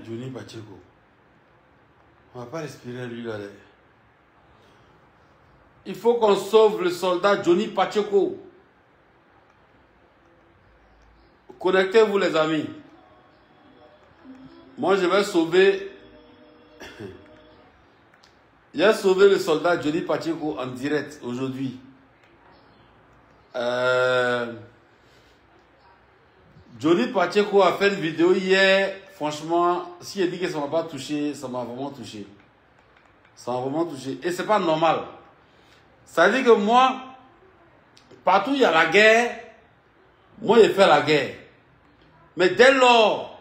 Johnny Pacheco. On va pas respirer lui là. Il faut qu'on sauve le soldat Johnny Pacheco. Connectez-vous les amis. Moi je vais sauver. J'ai sauvé le soldat Johnny Pacheco en direct aujourd'hui. Johnny Pacheco a fait une vidéo hier. Franchement, si il dit que ça ne m'a pas touché, ça m'a vraiment touché. Ça m'a vraiment touché. Et c'est pas normal. Ça veut dire que moi, partout où il y a la guerre, moi j'ai fait la guerre. Mais dès lors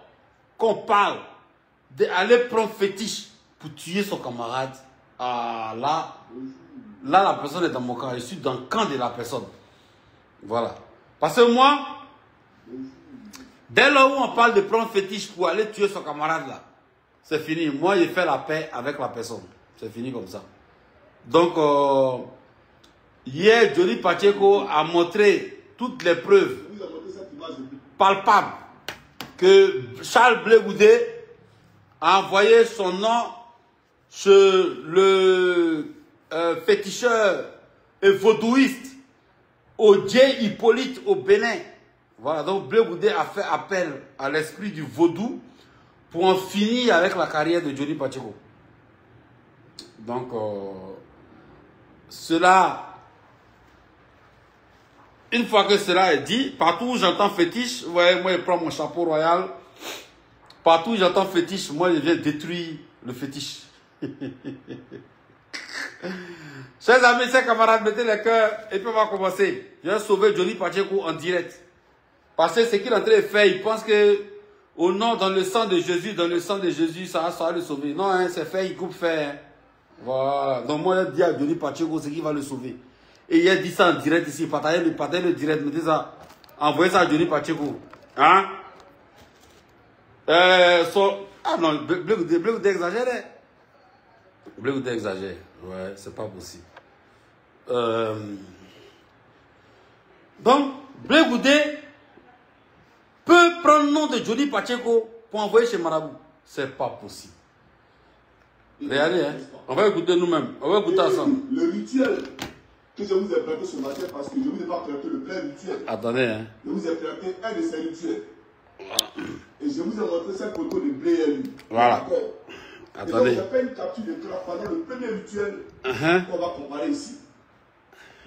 qu'on parle d'aller prendre fétiche pour tuer son camarade, ah, là, la personne est dans mon camp. Je suis dans le camp de la personne. Voilà. Parce que moi, dès lors où on parle de prendre fétiche pour aller tuer son camarade là, c'est fini. Moi, j'ai fait la paix avec la personne. C'est fini comme ça. Donc, hier, Johnny Pacheco a montré toutes les preuves palpables que Charles Blé Goudé a envoyé son nom chez le féticheur et vaudouiste Odie Hippolyte au Bénin. Voilà, donc Blé Goudé a fait appel à l'esprit du vaudou pour en finir avec la carrière de Johnny Pacheco. Donc, cela, une fois que cela est dit, partout où j'entends fétiche, vous voyez, moi je prends mon chapeau royal, partout où j'entends fétiche, moi je viens détruire le fétiche. Chers amis, chers camarades, mettez les cœurs et puis on va commencer. Je vais sauver Johnny Pacheco en direct. Parce que ce qu'il est en train de faire, il pense que au nom, dans le sang de Jésus, ça va le sauver. Non, hein, c'est fait, il coupe faire. Voilà. Donc moi, je dis à Johnny Pacheco, c'est qui va le sauver. Et il a dit ça en direct ici, partagez le direct, mettez ça, envoyez ça à Johnny Pacheco. Hein? Ah non, Blé Goudé exagère. Blé Goudé exagère. Ouais, c'est pas possible. Donc, Blé Goudé peut prendre le nom de Johnny Pacheco pour envoyer chez Marabout. C'est pas possible. Regardez, hein. On va écouter nous-mêmes. On va écouter ensemble. Le rituel que je vous ai prêté ce matin, parce que je ne vous ai pas prêté le plein rituel. Attendez, hein. Je vous ai prêté un de ces rituels. Et je vous ai montré cette photo de Blé. Voilà. Attendez. Et donc, j'ai fait une capture d'écran pendant le premier rituel qu'on va comparer ici.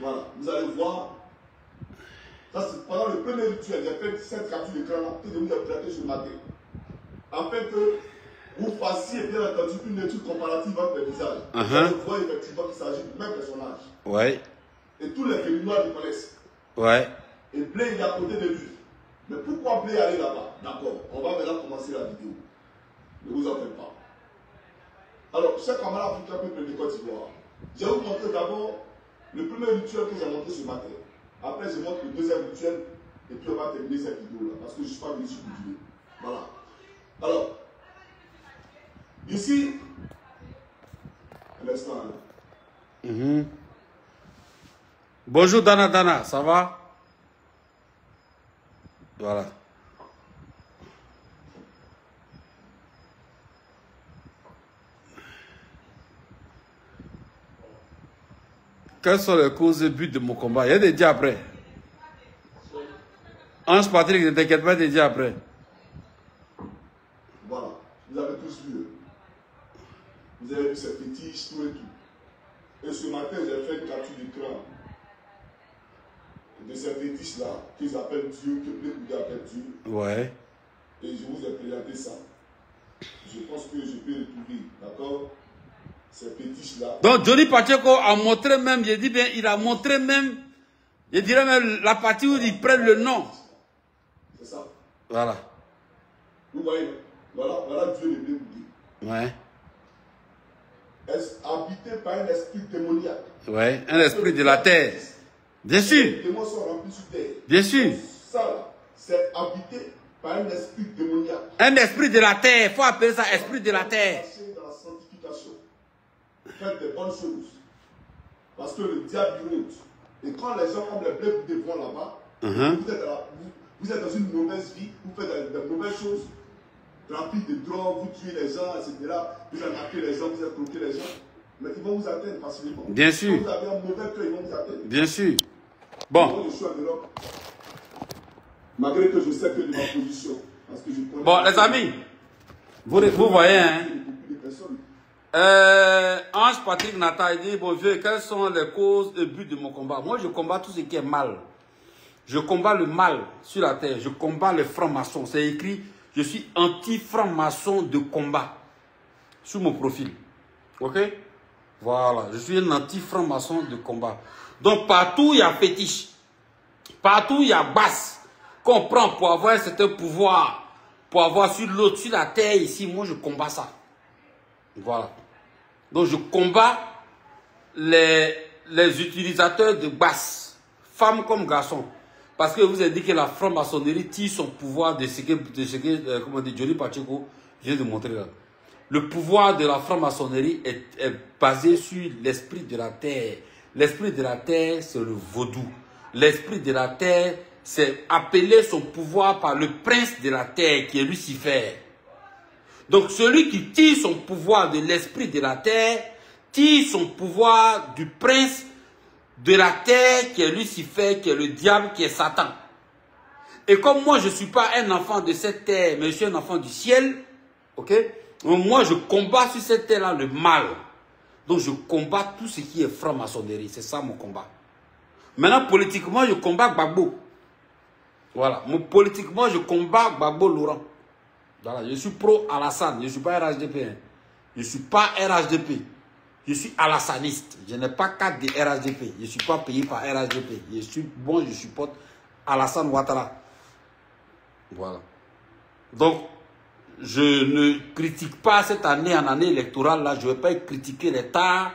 Voilà. Vous allez voir. Ça, c'est pendant le premier rituel. J'ai fait cette capture d'écran-là que je vous ai prêté ce matin. Afin que vous fassiez bien entendu une étude comparative entre les visages. Vous allez voir effectivement qu'il s'agit du même personnage. Ouais. Et tous les Féminois le connaissent. Ouais. Et Blé, il est à côté de lui. Mais pourquoi Blé aller là-bas? D'accord, on va maintenant commencer la vidéo. Ne vous en faites pas. Alors, chers camarades africains, peuple de Côte d'Ivoire, je vais vous montrer d'abord le premier rituel que j'ai montré ce matin. Après, je montre le deuxième rituel. Et puis, on va terminer cette vidéo-là. Parce que je ne suis pas venu sur vidéo. Voilà. Alors, ici, l'instant là. Bonjour Dana, ça va? Voilà. Quelles sont les causes et buts de mon combat? Il y a des dieux après. Ange Patrick, ne t'inquiète pas, des dieux après. Voilà, vous avez tous vu. Vous avez vu ces fétiches, tout et tout. Et ce matin, j'ai fait une capture d'écran de ces fétiches-là, qu'ils appellent Dieu, que Blé Goudé appelle Dieu. Ouais. Et je vous ai présenté ça. Je pense que je peux retrouver, d'accord? Ces fétiches-là. Donc Johnny Pacheco a montré même, je dis bien, il a montré même, je dirais même la partie où ils prennent le nom. C'est ça. Voilà. Vous voyez, voilà Dieu de Blé Goudé. Ouais. est habité par un esprit démoniaque. Ouais, un esprit de la terre. Bien sûr. Les démons sont remplis sur terre. Bien sûr. Ça, c'est habité par un esprit démoniaque. Un esprit de la terre. Il faut appeler ça esprit de la terre. Dans la sanctification. Faites des bonnes choses. Parce que le diable monte. Et quand les gens comme les blés vous vont là-bas, vous êtes dans une mauvaise vie, vous faites des mauvaises choses, trafic de drogue, vous tuez les gens, etc. Vous attaquez les gens, vous escroquez les gens. Mais ils vont vous atteindre facilement. Bien sûr. Quand vous avez un mauvais cœur, ils vont vous atteindre. Bien sûr. Bon. Moi, je suis un homme. Malgré que je sais que de ma position. Parce que je connais. Bon, les amis, vous voyez, hein. Ange Patrick Nata, il dit, bon Dieu, quelles sont les causes et buts de mon combat? Moi, je combats tout ce qui est mal. Je combats le mal sur la terre. Je combats les francs-maçons. C'est écrit, je suis anti-franc-maçon de combat. Sur mon profil. Ok? Voilà. Je suis un anti-franc-maçon de combat. Donc, partout, il y a fétiche. Partout, il y a basse. Qu'on prend pour avoir un certain pouvoir. Pour avoir sur l'autre, sur la terre, ici. Moi, je combats ça. Voilà. Donc, je combats les utilisateurs de basse. Femmes comme garçons. Parce que vous avez dit que la franc-maçonnerie tire son pouvoir de ce que comment dire, Johnny Pacheco vient de montrer là. Le pouvoir de la franc-maçonnerie est basé sur l'esprit de la terre. L'esprit de la terre, c'est le vaudou. L'esprit de la terre, c'est appeler son pouvoir par le prince de la terre, qui est Lucifer. Donc, celui qui tire son pouvoir de l'esprit de la terre, tire son pouvoir du prince de la terre, qui est Lucifer, qui est le diable, qui est Satan. Et comme moi, je ne suis pas un enfant de cette terre, mais je suis un enfant du ciel, ok? Donc moi, je combats sur cette terre-là le mal. Donc, je combats tout ce qui est franc-maçonnerie. C'est ça mon combat. Maintenant, politiquement, je combats Gbagbo. Voilà. Politiquement, je combats Gbagbo Laurent. Voilà. Je suis pro-Alassane. Je ne suis pas RHDP. Hein. Je ne suis pas RHDP. Je suis alassaniste. Je n'ai pas carte de RHDP. Je ne suis pas payé par RHDP. Je suis bon, je supporte Alassane Ouattara. Voilà. Donc, je ne critique pas cette année en année électorale là. Je ne vais pas critiquer l'état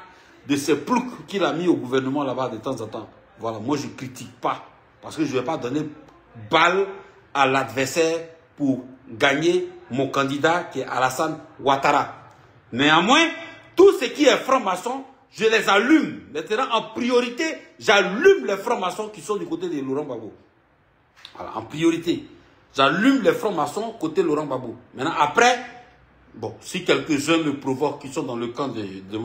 de ces ploucs qu'il a mis au gouvernement là-bas de temps en temps. Voilà. Moi, je ne critique pas. Parce que je ne vais pas donner balle à l'adversaire pour gagner mon candidat qui est Alassane Ouattara. Néanmoins, tout ce qui est franc-maçon, je les allume. Maintenant, en priorité, j'allume les francs-maçons qui sont du côté de Laurent Gbagbo. Voilà, en priorité. J'allume les francs-maçons côté Laurent Gbagbo. Maintenant, après, bon, si quelques-uns me provoquent, qui sont dans le camp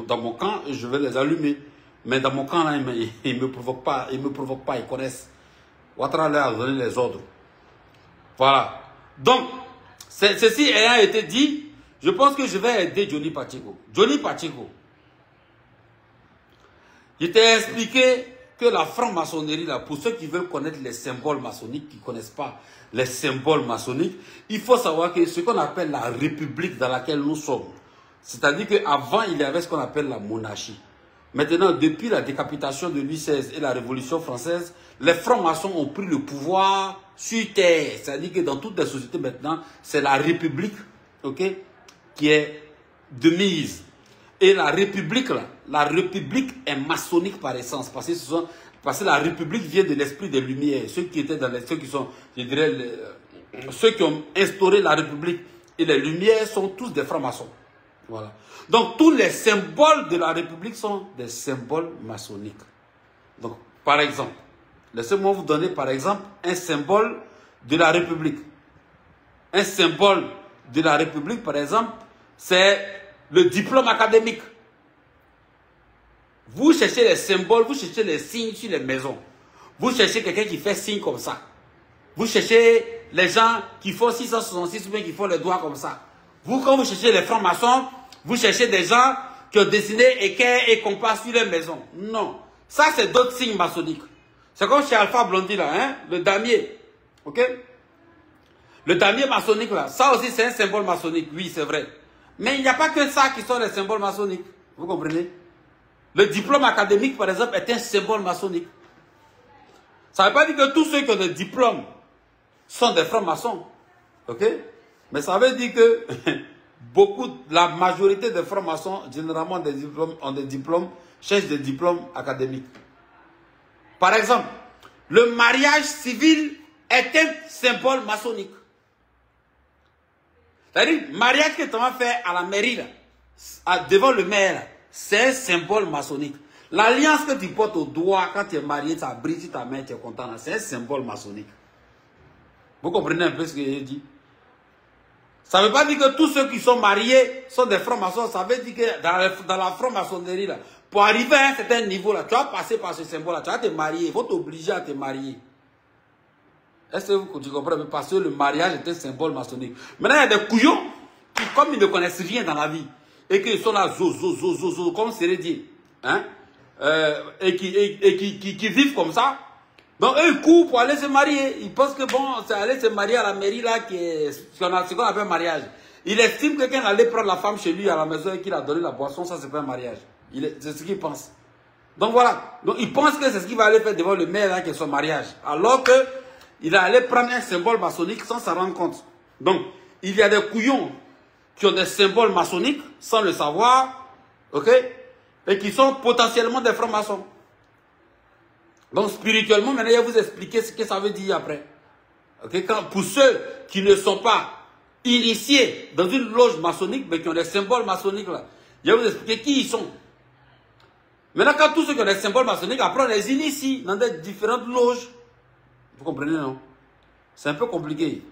dans mon camp, je vais les allumer. Mais dans mon camp, là, ils ne me provoquent pas. Ils me provoquent pas, ils connaissent. Ouattara leur a donné les ordres. Voilà. Donc, ceci ayant été dit, je pense que je vais aider Johnny Pacheco. Johnny Pacheco. Je t'ai expliqué que la franc-maçonnerie, là, pour ceux qui veulent connaître les symboles maçonniques, qui ne connaissent pas les symboles maçonniques, il faut savoir que ce qu'on appelle la république dans laquelle nous sommes, c'est-à-dire qu'avant, il y avait ce qu'on appelle la monarchie. Maintenant, depuis la décapitation de Louis XVI et la Révolution française, les francs-maçons ont pris le pouvoir sur terre. C'est-à-dire que dans toutes les sociétés maintenant, c'est la république, ok, qui est de mise. Et la république, là, la république est maçonnique par essence. Parce que la république vient de l'esprit des Lumières. Ceux qui étaient dans ceux qui sont, je dirais, ceux qui ont instauré la république et les Lumières sont tous des francs-maçons. Voilà. Donc tous les symboles de la république sont des symboles maçonniques. Donc, par exemple, laissez-moi vous donner par exemple un symbole de la république. Un symbole de la république, par exemple, c'est le diplôme académique. Vous cherchez les symboles, vous cherchez les signes sur les maisons. Vous cherchez quelqu'un qui fait signe comme ça. Vous cherchez les gens qui font 666 ou bien qui font les doigts comme ça. Vous, quand vous cherchez les francs-maçons, vous cherchez des gens qui ont dessiné équerre et compas sur les maisons. Non. Ça, c'est d'autres signes maçonniques. C'est comme chez Alpha Blondy, là, hein, le damier. Ok? Le damier maçonnique, là, ça aussi, c'est un symbole maçonnique. Oui, c'est vrai. Mais il n'y a pas que ça qui sont les symboles maçonniques. Vous comprenez? Le diplôme académique, par exemple, est un symbole maçonnique. Ça ne veut pas dire que tous ceux qui ont des diplômes sont des francs-maçons. Ok? Mais ça veut dire que la majorité des francs-maçons, généralement ont des diplômes, cherchent des diplômes académiques. Par exemple, le mariage civil est un symbole maçonnique. C'est-à-dire, le mariage que tu vas faire à la mairie, là, devant le maire, c'est un symbole maçonnique. L'alliance que tu portes au doigt quand tu es marié, ça brille sur ta main, tu es content, c'est un symbole maçonnique. Vous comprenez un peu ce que j'ai dit? Ça ne veut pas dire que tous ceux qui sont mariés sont des francs-maçons. Ça veut dire que dans la franc-maçonnerie, là, pour arriver à un certain niveau, là, tu vas passer par ce symbole-là, tu vas te marier, il faut t'obliger à te marier. Est-ce que tu comprends? Parce que le mariage est un symbole maçonnique. Maintenant, il y a des couillons qui, comme ils ne connaissent rien dans la vie, et qu'ils sont là, zo, comme c'est dit, hein, et qui vivent comme ça. Donc, eux, ils courent pour aller se marier. Ils pensent que bon, c'est aller se marier à la mairie là, ce qu'on appelle mariage. Il estime que quelqu'un allait prendre la femme chez lui à la maison et qu'il a donné la boisson, ça c'est pas un mariage. C'est ce qu'il pense. Donc voilà. Donc, il pense que c'est ce qu'il va aller faire devant le maire là, qui est son mariage. Alors que il allait prendre un symbole maçonnique sans s'en rendre compte. Donc, il y a des couillons qui ont des symboles maçonniques sans le savoir, ok, et qui sont potentiellement des francs-maçons. Donc, spirituellement, maintenant, je vais vous expliquer ce que ça veut dire après. Okay? Pour ceux qui ne sont pas initiés dans une loge maçonnique, mais qui ont des symboles maçonniques, là, je vais vous expliquer qui ils sont. Maintenant, quand tous ceux qui ont des symboles maçonniques, après, on les initie dans des différentes loges. Vous comprenez, non? C'est un peu compliqué.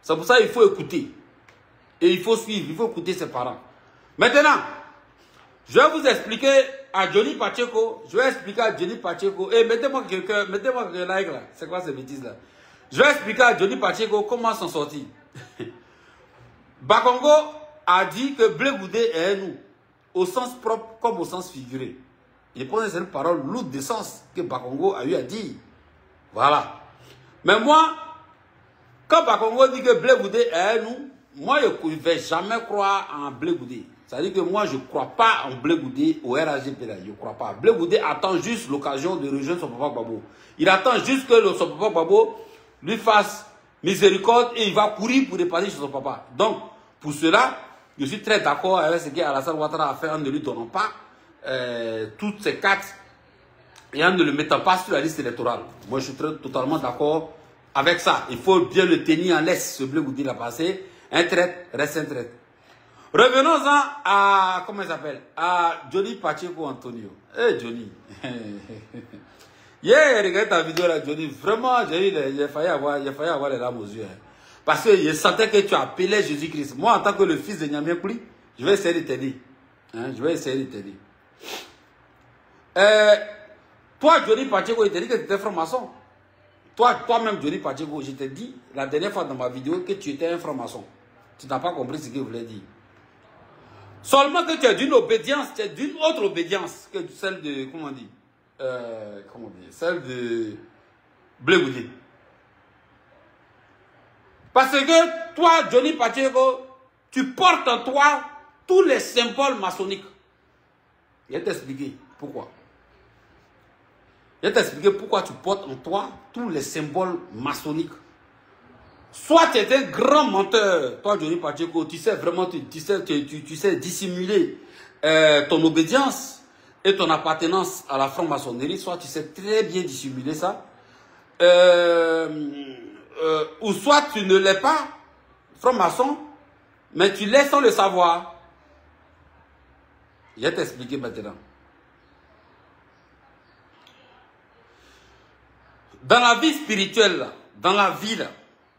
C'est pour ça qu'il faut écouter. Et il faut suivre, il faut écouter ses parents. Maintenant, je vais vous expliquer à Johnny Pacheco. Je vais expliquer à Johnny Pacheco. Et mettez-moi quelqu'un like là. C'est quoi ces bêtises là? Je vais expliquer à Johnny Pacheco comment s'en sortir. Bakongo a dit que Blé Goudé est nous, au sens propre comme au sens figuré. Je pense que c'est une parole lourde de sens que Bakongo a eu à dire. Voilà. Mais moi, quand Bakongo dit que Blé Goudé est nous, moi je ne vais jamais croire en Blé Goudé. C'est-à-dire que moi, je ne crois pas en Blé Goudé au RAGP. Là. Je ne crois pas. Blé Goudé attend juste l'occasion de rejoindre son papa Babo. Il attend juste que son papa Babo lui fasse miséricorde et il va courir pour épargner chez son papa. Donc, pour cela, je suis très d'accord avec ce qu'Alassane Ouattara a fait en ne lui donnant pas toutes ces cartes et en ne le mettant pas sur la liste électorale. Moi, je suis totalement d'accord avec ça. Il faut bien le tenir en laisse, ce Blé Goudé l'a passé. Un traite reste un traite. Revenons-en à, comment il s'appelle, à Johnny Pacheco Antonio. Eh Johnny. Yeah, regarde ta vidéo là, Johnny. Vraiment, j'ai failli avoir les larmes aux yeux. Hein. Parce que je sentais que tu appelais Jésus-Christ. Moi, en tant que le fils de Nyamien Kouli, je vais essayer de t'aider. Hein, je vais essayer de t'aider. Toi, Johnny Pacheco, il t'a dit que tu étais franc-maçon. Toi-même, Johnny Pacheco, je t'ai dit la dernière fois dans ma vidéo que tu étais un franc-maçon. Tu n'as pas compris ce qu'il voulait dire. Seulement que tu es d'une obédience, tu es d'une autre obédience que celle de, comment on dit, celle de Blé Goudé. Parce que toi, Johnny Pacheco, tu portes en toi tous les symboles maçonniques. Je vais t'expliquer pourquoi. Je vais t'expliquer pourquoi tu portes en toi tous les symboles maçonniques. Soit tu es un grand menteur, toi Johnny Pacheco, tu sais vraiment, tu sais dissimuler ton obédience et ton appartenance à la franc-maçonnerie, soit tu sais très bien dissimuler ça, ou soit tu ne l'es pas franc-maçon, mais tu l'es sans le savoir. Je vais t'expliquer maintenant. Dans la vie spirituelle, dans la vie, là,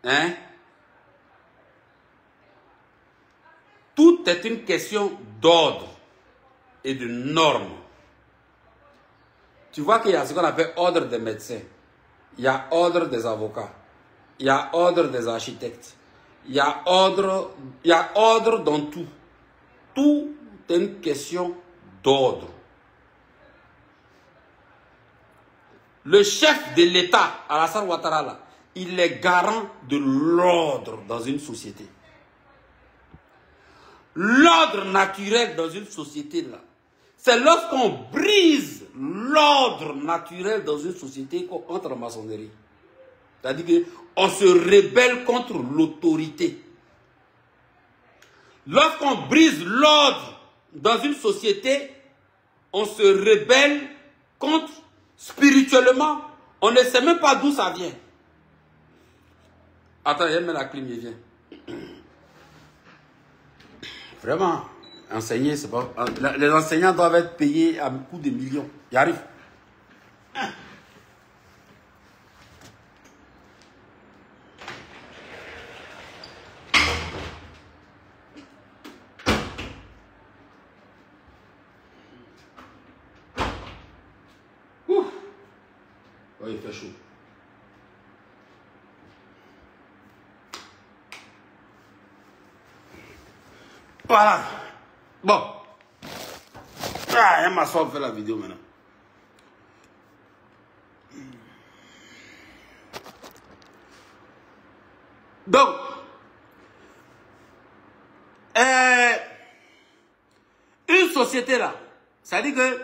hein? Tout est une question d'ordre et de normes. Tu vois qu'il y a ce qu'on appelle ordre des médecins, il y a ordre des avocats, il y a ordre des architectes, il y a ordre dans tout. Tout est une question d'ordre. Le chef de l'État, Alassane Ouattara, là, il est garant de l'ordre dans une société. L'ordre naturel dans une société, là, c'est lorsqu'on brise l'ordre naturel dans une société qu'on entre en maçonnerie. C'est-à-dire qu'on se rebelle contre l'autorité. Lorsqu'on brise l'ordre dans une société, on se rebelle contre spirituellement. On ne sait même pas d'où ça vient. Attends, il met la clim, il vient. Vraiment, enseigner, c'est pas... Les enseignants doivent être payés à coups de millions. Il arrive. Oh, il fait chaud. Voilà. Bon. Ah, elle m'a fait la vidéo maintenant. Donc, une société là, ça dit que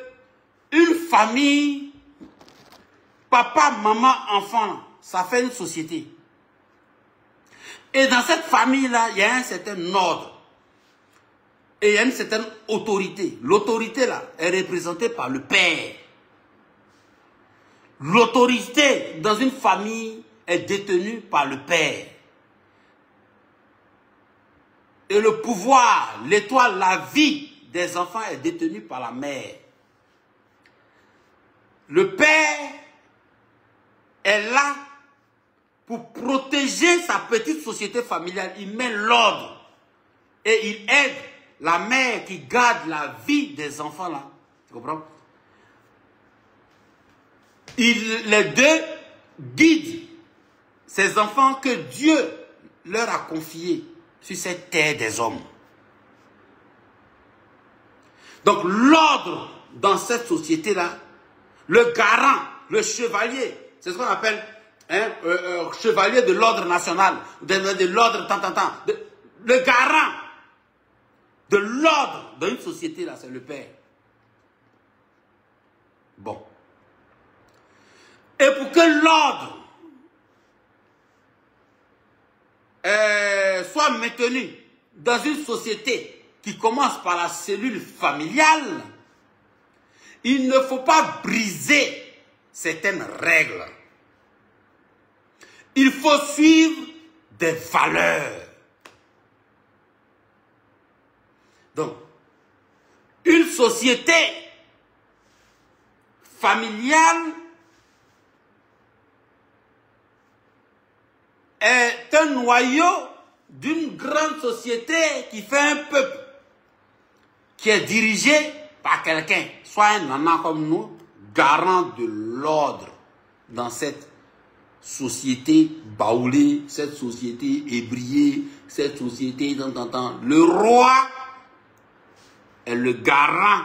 une famille, papa, maman, enfant, ça fait une société. Et dans cette famille-là, il y a un certain ordre. Et il y a une certaine autorité. L'autorité là est représentée par le père. L'autorité dans une famille est détenue par le père. Et le pouvoir, l'étoile, la vie des enfants est détenue par la mère. Le père est là pour protéger sa petite société familiale. Il met l'ordre et il aide la mère qui garde la vie des enfants là. Tu comprends? Les deux guident ces enfants que Dieu leur a confiés sur cette terre des hommes. Donc l'ordre dans cette société-là, le garant, le chevalier, c'est ce qu'on appelle chevalier de l'ordre national, de l'ordre le garant de l'ordre dans une société là, c'est le père. Bon. Et pour que l'ordre soit maintenu dans une société qui commence par la cellule familiale, il ne faut pas briser certaines règles. Il faut suivre des valeurs. Donc, une société familiale est un noyau d'une grande société qui fait un peuple qui est dirigé par quelqu'un, soit un nana comme nous, garant de l'ordre dans cette société baoulée, cette société ébriée, cette société Le roi est le garant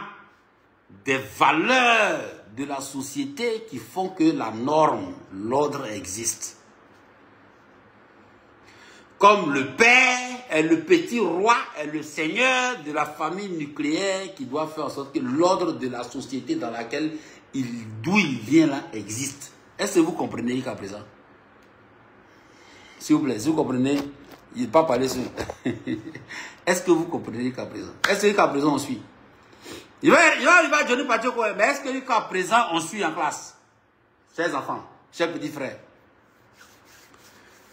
des valeurs de la société qui font que la norme, l'ordre existe. Comme le père est le petit roi, est le seigneur de la famille nucléaire qui doit faire en sorte que l'ordre de la société dans laquelle d'où il vient là existe. Est-ce que vous comprenez jusqu'à présent? S'il vous plaît, si vous comprenez, il ne pas parler sur... Est-ce que vous comprenez jusqu'à présent? Est-ce que jusqu'à présent on suit? Il va arriver à Johnny Pacheco, mais est-ce que jusqu'à présent on suit en classe? Chers enfants, chers petits frères.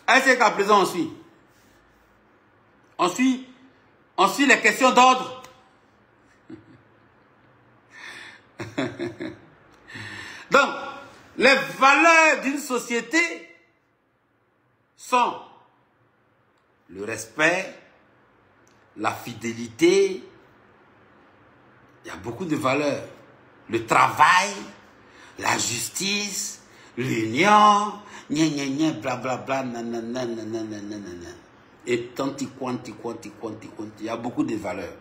Est-ce que jusqu'à présent on suit? On suit les questions d'ordre. Donc, les valeurs d'une société sont le respect, la fidélité, il y a beaucoup de valeurs, le travail, la justice, l'union, blablabla, nanana. Et tanti quanti, il y a beaucoup de valeurs.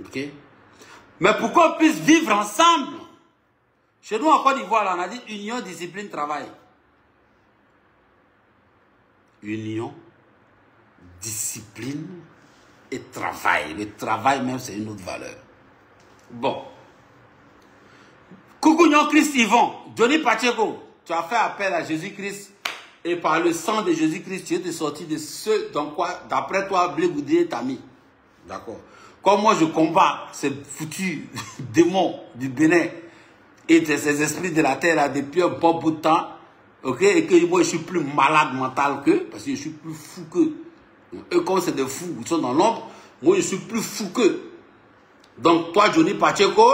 Ok? Mais pour qu'on puisse vivre ensemble, chez nous en Côte d'Ivoire, on a dit union, discipline, travail. Union, discipline et travail. Le travail même, c'est une autre valeur. Bon. Coucou, Christ Yvon, Johnny Pacheco, tu as fait appel à Jésus-Christ et par le sang de Jésus-Christ, tu es sorti de ce dans quoi, d'après toi, Blé Goudé t'a mis. D'accord. Comme moi, je combats ces foutus démons du Bénin et de ces esprits de la terre là, depuis un bon bout de temps, ok, et que moi, je suis plus malade mental qu'eux, parce que je suis plus fou qu'eux. Eux, comme c'est des fous, ils sont dans l'ombre, moi, je suis plus fou qu'eux. Donc, toi, Johnny Pacheco,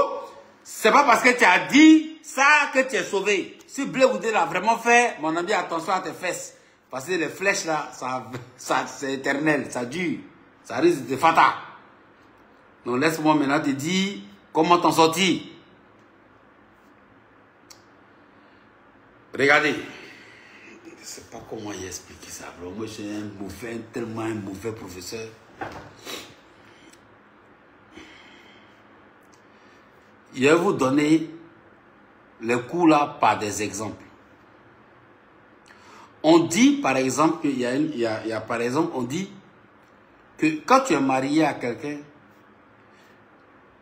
c'est pas parce que tu as dit ça que tu es sauvé. Si Blé Goudé l'a vraiment fait, mon ami, attention à tes fesses. Parce que les flèches là, ça c'est éternel, ça dure. Ça risque de fatal. Donc laisse-moi maintenant te dire comment t'en sortir. Regardez. Je ne sais pas comment y expliquer ça. Bro. Moi, je suis tellement un mauvais professeur. Je vais vous donner les cours là par des exemples. On dit par exemple qu'il y a par exemple, on dit que quand tu es marié à quelqu'un,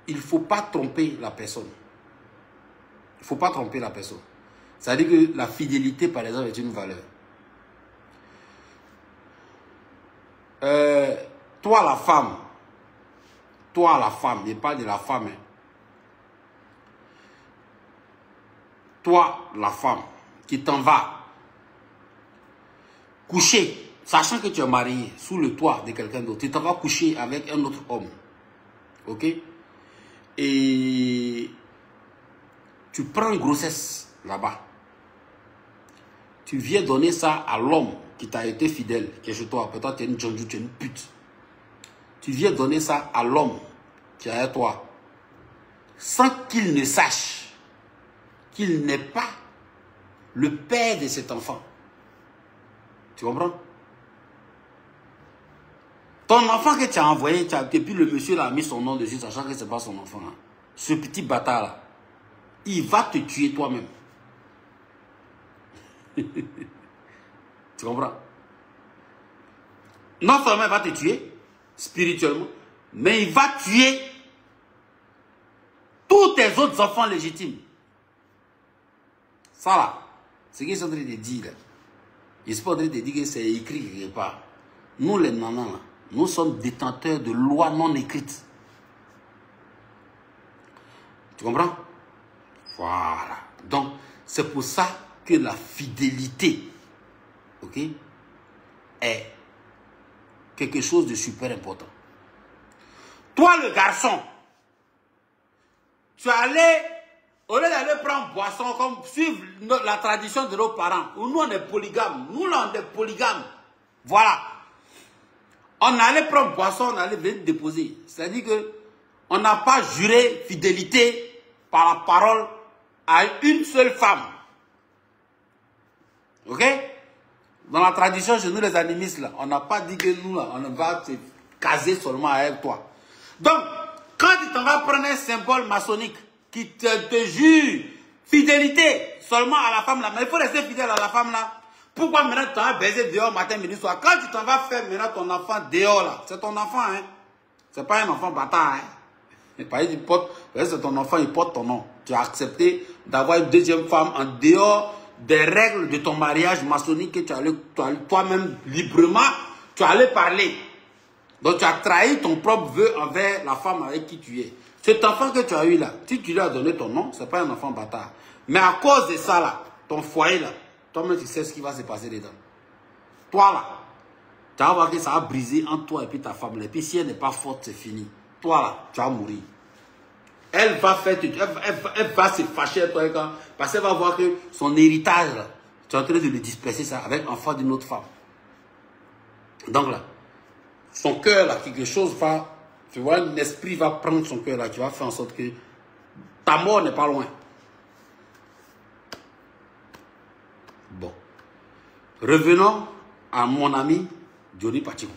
il ne faut pas tromper la personne. Il ne faut pas tromper la personne. C'est-à-dire que la fidélité, par exemple, est une valeur. Toi, la femme, je parle de la femme. Hein. Toi, la femme, qui t'en va coucher, sachant que tu es marié sous le toit de quelqu'un d'autre, tu t'en vas coucher avec un autre homme. Ok? Et tu prends une grossesse là-bas. Tu viens donner ça à l'homme qui t'a été fidèle, qui est chez toi. Peut-être tu es une djondjou, tu es une pute. Tu viens donner ça à l'homme qui est à toi, sans qu'il ne sache qu'il n'est pas le père de cet enfant. Tu comprends? Ton enfant que tu as envoyé, et puis le monsieur là a mis son nom dessus, sachant que ce n'est pas son enfant. Hein. Ce petit bâtard là, il va te tuer toi-même. Tu comprends? Non seulement il va te tuer, spirituellement, mais il va tuer tous tes autres enfants légitimes. Ça là, ce qu'ils sont en train de dire là, ils sont en train de dire que c'est écrit quelque part. Nous les nanas là, nous sommes détenteurs de lois non écrites. Tu comprends? Voilà. Donc, c'est pour ça que la fidélité, ok, est quelque chose de super important. Toi, le garçon, tu es allé, au lieu d'aller prendre boisson, comme suivre la tradition de nos parents, où nous on est polygames, nous là on est polygames, voilà. On allait prendre boisson, on allait venir déposer. C'est-à-dire que on n'a pas juré fidélité par la parole à une seule femme. Ok? Dans la tradition, chez nous les animistes, là, on n'a pas dit que nous, là, on va se caser seulement avec toi. Donc, quand tu t'en vas prendre un symbole maçonnique qui te jure fidélité seulement à la femme là, mais il faut rester fidèle à la femme là. Pourquoi maintenant tu t'en vas baiser dehors matin, midi, soir? Quand tu t'en vas faire maintenant ton enfant dehors là, c'est ton enfant, hein? C'est pas un enfant bâtard, hein? C'est ton enfant, il porte ton nom. Tu as accepté d'avoir une deuxième femme en dehors des règles de ton mariage maçonnique que tu allais toi-même librement, tu allais parler. Donc tu as trahi ton propre vœu envers la femme avec qui tu es. Cet enfant que tu as eu là, si tu lui as donné ton nom, c'est pas un enfant bâtard. Mais à cause de ça là, ton foyer là, toi-même tu sais ce qui va se passer dedans. Toi là, tu vas voir que ça va briser entre toi et puis ta femme là. Et puis si elle n'est pas forte, c'est fini. Toi là, tu vas mourir. Elle va se fâcher avec toi parce qu'elle va voir que son héritage là, tu es en train de le disperser ça avec l'enfant d'une autre femme. Donc là, son cœur là, quelque chose va, tu vois, un esprit va prendre son cœur là, tu vas faire en sorte que ta mort n'est pas loin. Bon. Revenons à mon ami Johnny Pacheco.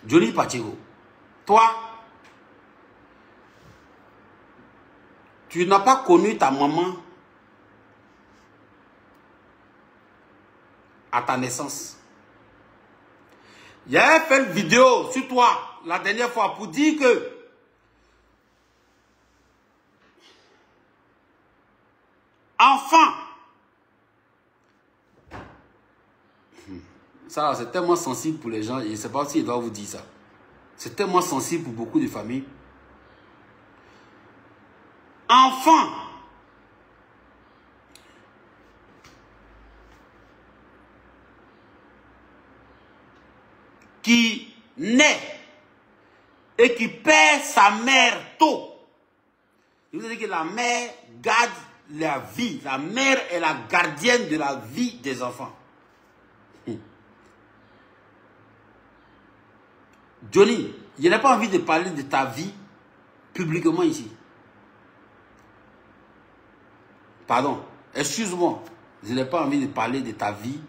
Johnny Pacheco, toi, tu n'as pas connu ta maman à ta naissance. Il y a fait une vidéo sur toi la dernière fois pour dire que enfant Ça, c'est tellement sensible pour les gens. Et je ne sais pas si je dois vous dire ça. C'est tellement sensible pour beaucoup de familles. Enfant qui naît et qui perd sa mère tôt. Je vous ai dit que la mère garde la vie. La mère est la gardienne de la vie des enfants. Johnny, je n'ai pas envie de parler de ta vie publiquement ici. Pardon, excuse-moi. Je n'ai pas envie de parler de ta vie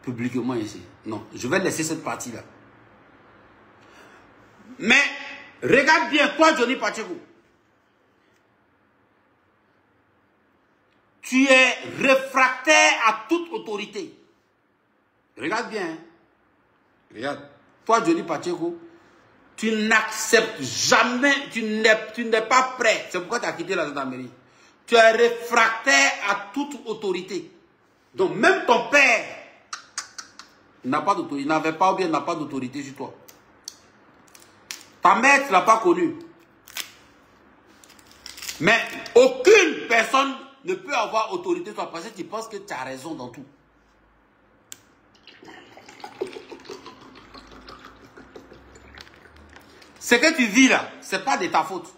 publiquement ici. Non, je vais laisser cette partie-là. Mais, regarde bien, toi, Johnny Pacheco. Tu es réfractaire à toute autorité. Regarde bien. Hein? Regarde. Toi, Johnny Pacheco, tu n'acceptes jamais, tu n'es pas prêt. C'est pourquoi tu as quitté la gendarmerie. Tu es réfractaire à toute autorité. Donc, même ton père n'a pas d'autorité, n'avait pas ou bien n'a pas d'autorité sur toi. Ta mère, tu ne l'as pas connue. Mais aucune personne ne peut avoir autorité sur toi parce que tu penses que tu as raison dans tout. Ce que tu vis là, ce n'est pas de ta faute.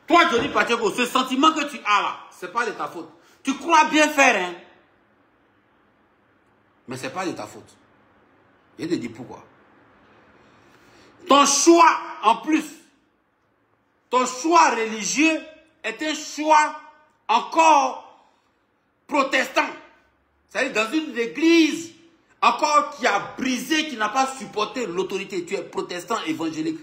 Toi, Johnny Pacheco, ce sentiment que tu as là, ce n'est pas de ta faute. Tu crois bien faire, hein? Mais ce n'est pas de ta faute. Je te dis pourquoi. Ton choix, en plus, ton choix religieux est un choix encore protestant. C'est-à-dire dans une église encore qui a brisé, qui n'a pas supporté l'autorité. Tu es protestant évangélique.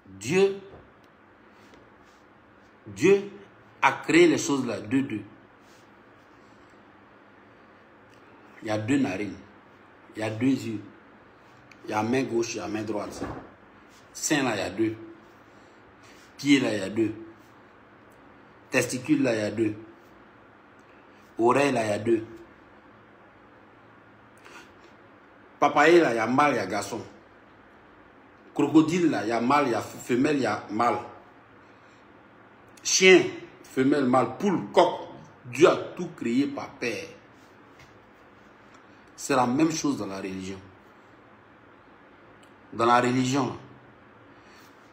Dieu a créé les choses là, deux. Il y a deux narines, il y a deux yeux, il y a main gauche, il y a main droite. Sein là, il y a deux. Pied là, il y a deux. Testicules là, il y a deux. Oreille là, il y a deux. Papaye là, il y a mâle, il y a garçon. Crocodile là, il y a mâle, il y a femelle, il y a mâle. Chien, femelle, mâle, poule, coq. Dieu a tout créé par père. C'est la même chose dans la religion. Dans la religion,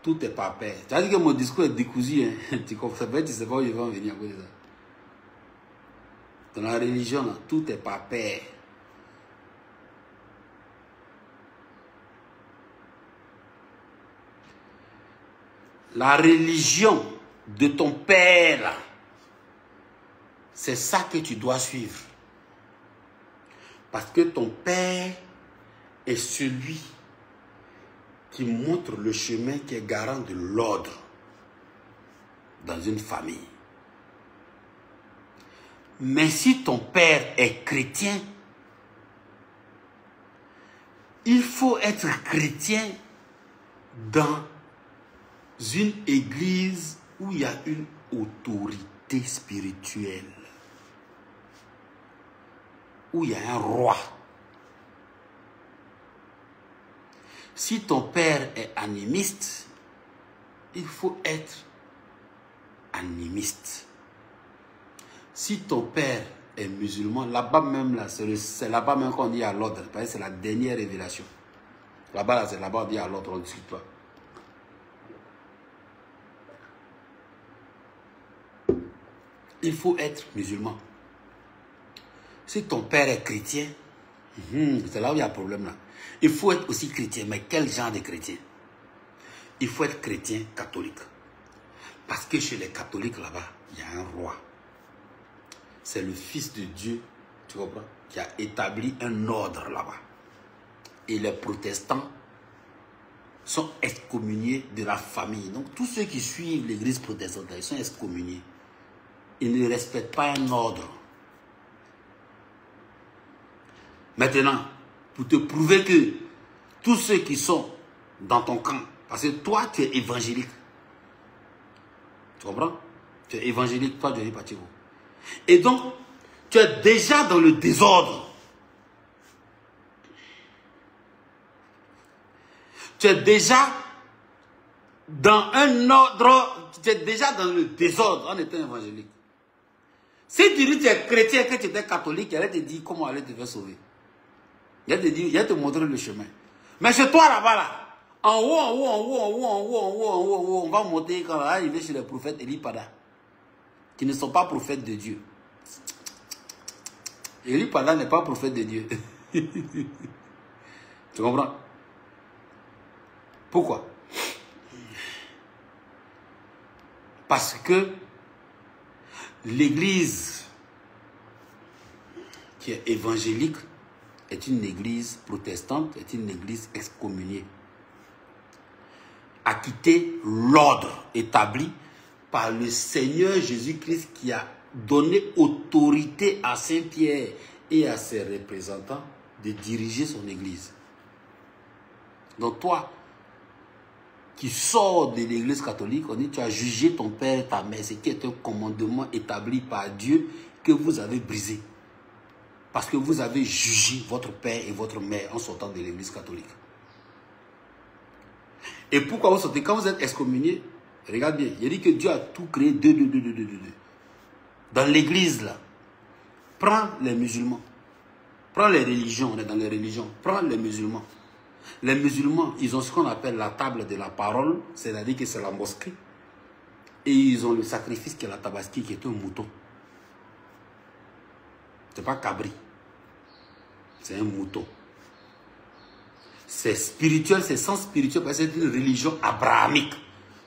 tout est par père. Tu as dit que mon discours est décousu, hein? Tu comprends pas, tu sais pas où je vais en venir à cause de ça. Dans la religion, là, tout est par père. La religion de ton père, là, c'est ça que tu dois suivre. Parce que ton père est celui qui montre le chemin, qui est garant de l'ordre dans une famille. Mais si ton père est chrétien, il faut être chrétien dans une église où il y a une autorité spirituelle, où il y a un roi. Si ton père est animiste, il faut être animiste. Si ton père est musulman, là-bas même, là, c'est là-bas même qu'on dit à l'ordre, parce que c'est la dernière révélation. Là-bas, là, c'est là-bas on dit à l'ordre, on ne discute pas. Il faut être musulman. Si ton père est chrétien, c'est là où il y a un problème là. Il faut être aussi chrétien, mais quel genre de chrétien? Il faut être chrétien catholique. Parce que chez les catholiques là-bas, il y a un roi. C'est le Fils de Dieu, tu comprends, qui a établi un ordre là-bas. Et les protestants sont excommuniés de la famille. Donc tous ceux qui suivent l'église protestante, ils sont excommuniés. Ils ne respectent pas un ordre. Maintenant, pour te prouver que tous ceux qui sont dans ton camp, parce que toi tu es évangélique, Tu comprends? Tu es évangélique, toi, Johnny Pacheco. Et donc, tu es déjà dans le désordre. Tu es déjà dans un ordre, tu es déjà dans le désordre en étant évangélique. Si tu dis que tu es chrétien, que tu étais catholique, elle te dit comment elle te fait sauver. Elle te dit, elle te montrer le chemin. Mais chez toi là-bas, là, en haut, on va monter quand on va arriver chez les prophètes Eli Pada, qui ne sont pas prophètes de Dieu. Eli Pada n'est pas prophète de Dieu. Tu comprends? Pourquoi? Parce que l'église qui est évangélique est une église protestante, est une église excommuniée. A quitté l'ordre établi par le Seigneur Jésus-Christ qui a donné autorité à Saint-Pierre et à ses représentants de diriger son église. Donc toi, qui sors de l'église catholique, on dit tu as jugé ton père et ta mère, ce qui est un commandement établi par Dieu que vous avez brisé. Parce que vous avez jugé votre père et votre mère en sortant de l'église catholique. Et pourquoi vous sortez? Quand vous êtes excommunié, regarde bien, il dit que Dieu a tout créé deux. Dans l'église là, prends les musulmans, prends les religions, on est dans les religions, prends les musulmans. Les musulmans, ils ont ce qu'on appelle la table de la parole, c'est-à-dire que c'est la mosquée. Et ils ont le sacrifice qui est la tabaski, qui est un mouton. C'est pas cabri. C'est un mouton. C'est spirituel, c'est sans spirituel, parce que c'est une religion abrahamique.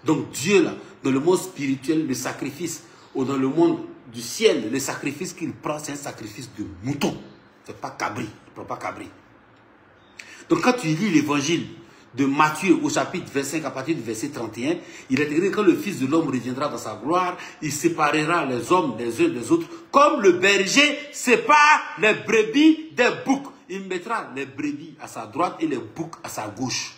Donc Dieu, là, dans le monde spirituel, le sacrifice, ou dans le monde du ciel, le sacrifice qu'il prend, c'est un sacrifice de mouton. C'est pas cabri. Il ne prend pas cabri. Donc quand tu lis l'évangile de Matthieu au chapitre 25 à partir du verset 31, il est écrit que quand le Fils de l'homme reviendra dans sa gloire, il séparera les hommes les uns des autres, comme le berger sépare les brebis des boucs. Il mettra les brebis à sa droite et les boucs à sa gauche.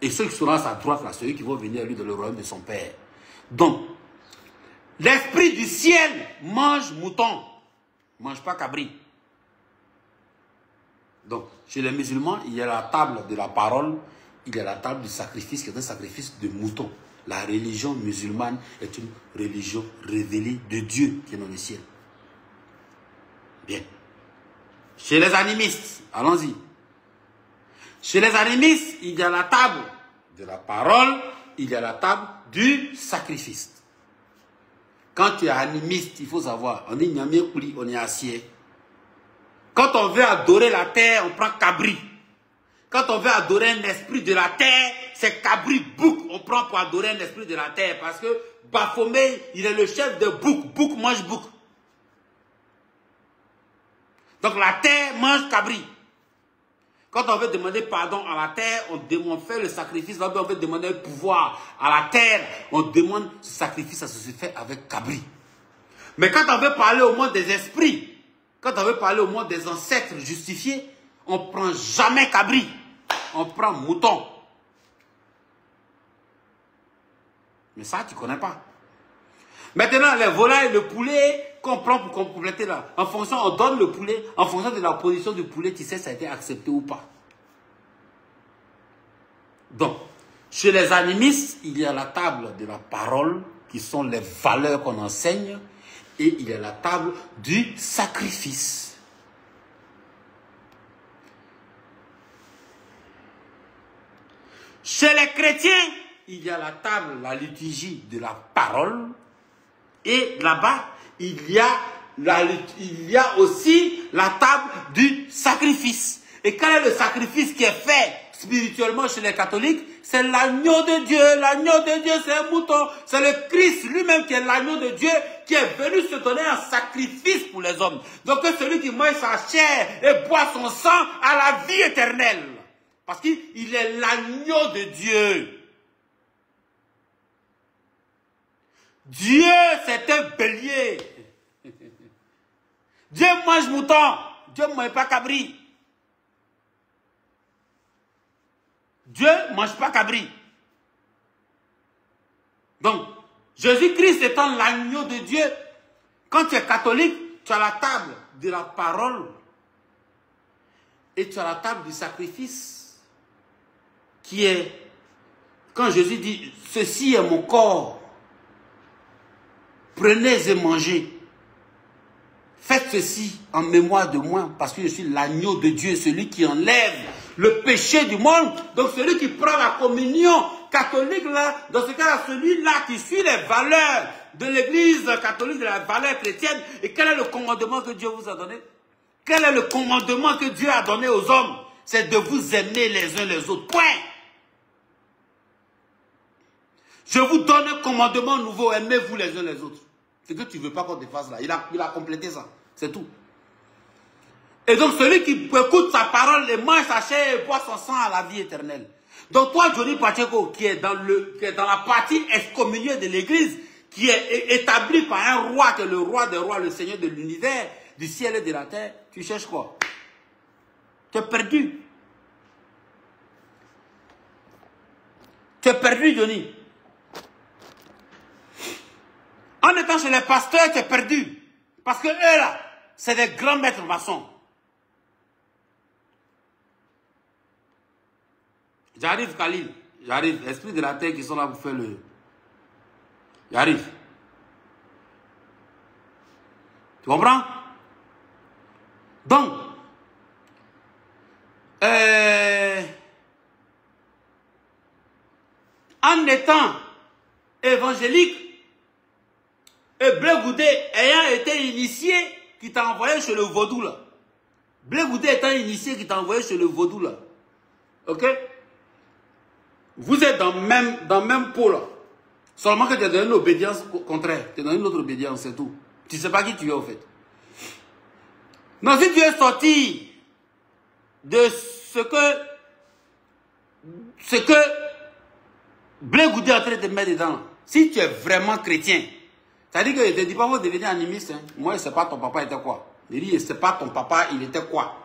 Et ceux qui seront à sa droite, là, ceux qui vont venir à lui dans le royaume de son Père. Donc, l'esprit du ciel mange mouton, ne mange pas cabri. Donc, chez les musulmans, il y a la table de la parole, il y a la table du sacrifice, qui est un sacrifice de mouton. La religion musulmane est une religion révélée de Dieu qui est dans le ciel. Bien. Chez les animistes, allons-y. Chez les animistes, il y a la table de la parole, il y a la table du sacrifice. Quand tu es animiste, il faut savoir, on est Nyamé Kouli, on est acier. Quand on veut adorer la terre, on prend cabri. Quand on veut adorer un esprit de la terre, c'est cabri bouc. On prend pour adorer un esprit de la terre. Parce que Baphomet, il est le chef de bouc. Bouc mange bouc. Donc la terre mange cabri. Quand on veut demander pardon à la terre, on fait le sacrifice. Là, on veut demander un pouvoir à la terre. On demande ce sacrifice, ça se fait avec cabri. Mais quand on veut parler au monde des esprits, quand on veut parler au monde des ancêtres justifiés, on ne prend jamais cabri. On prend mouton. Mais ça, tu ne connais pas. Maintenant, les volailles, le poulet, qu'on prend pour compléter là. En fonction, on donne le poulet. En fonction de la position du poulet, tu sais si ça a été accepté ou pas. Donc, chez les animistes, il y a la table de la parole, qui sont les valeurs qu'on enseigne. Et il y a la table du sacrifice. Chez les chrétiens, il y a la table, la liturgie de la parole. Et là-bas, il y a aussi la table du sacrifice. Et quel est le sacrifice qui est fait spirituellement chez les catholiques? C'est l'agneau de Dieu. L'agneau de Dieu, c'est un mouton. C'est le Christ lui-même qui est l'agneau de Dieu, qui est venu se donner en sacrifice pour les hommes. Donc celui qui mange sa chair et boit son sang a la vie éternelle. Parce qu'il est l'agneau de Dieu. Dieu, c'est un bélier. Dieu mange mouton. Dieu ne mange pas cabri. Dieu ne mange pas cabri. Donc, Jésus-Christ étant l'agneau de Dieu, quand tu es catholique, tu as la table de la parole et tu as la table du sacrifice qui est, quand Jésus dit, ceci est mon corps, prenez et mangez. Faites ceci en mémoire de moi, parce que je suis l'agneau de Dieu, celui qui enlève le péché du monde. Donc celui qui prend la communion catholique, là, dans ce cas-là, celui-là qui suit les valeurs de l'église catholique, de la valeur chrétienne. Et quel est le commandement que Dieu vous a donné? Quel est le commandement que Dieu a donné aux hommes? C'est de vous aimer les uns les autres. Point. Je vous donne un commandement nouveau, aimez-vous les uns les autres. C'est que tu ne veux pas qu'on te fasse là. Il a complété ça. C'est tout. Et donc celui qui écoute sa parole et mange sa chair et boit son sang à la vie éternelle. Donc toi, Johnny Pacheco, qui est dans la partie excommuniée de l'église, qui est établie par un roi, qui est le roi des rois, le Seigneur de l'univers, du ciel et de la terre, tu cherches quoi? Tu es perdu. Tu es perdu, Johnny. En étant chez les pasteurs, tu es perdu. Parce que eux là, c'est des grands maîtres maçons. J'arrive, Khalil. J'arrive. Esprit de la terre qui sont là pour faire le... J'arrive. Tu comprends? Donc, en étant évangélique, et Blé Goudé ayant été initié, qui t'a envoyé chez le vaudou là. Blé Goudé étant initié, qui t'a envoyé chez le vaudou là. Ok? Vous êtes dans le même pot là. Seulement que tu as donné une obédience contraire. Tu as donné une autre obédience, c'est tout. Tu ne sais pas qui tu es au fait. Non, si tu es sorti de ce que Blé Goudé est en train de te mettre dedans, si tu es vraiment chrétien, c'est-à-dire que je ne te dis pas, vous devenez animiste. Hein. Moi, je ne sais pas ton papa était quoi. Je dis, je ne sais pas ton papa, il était quoi.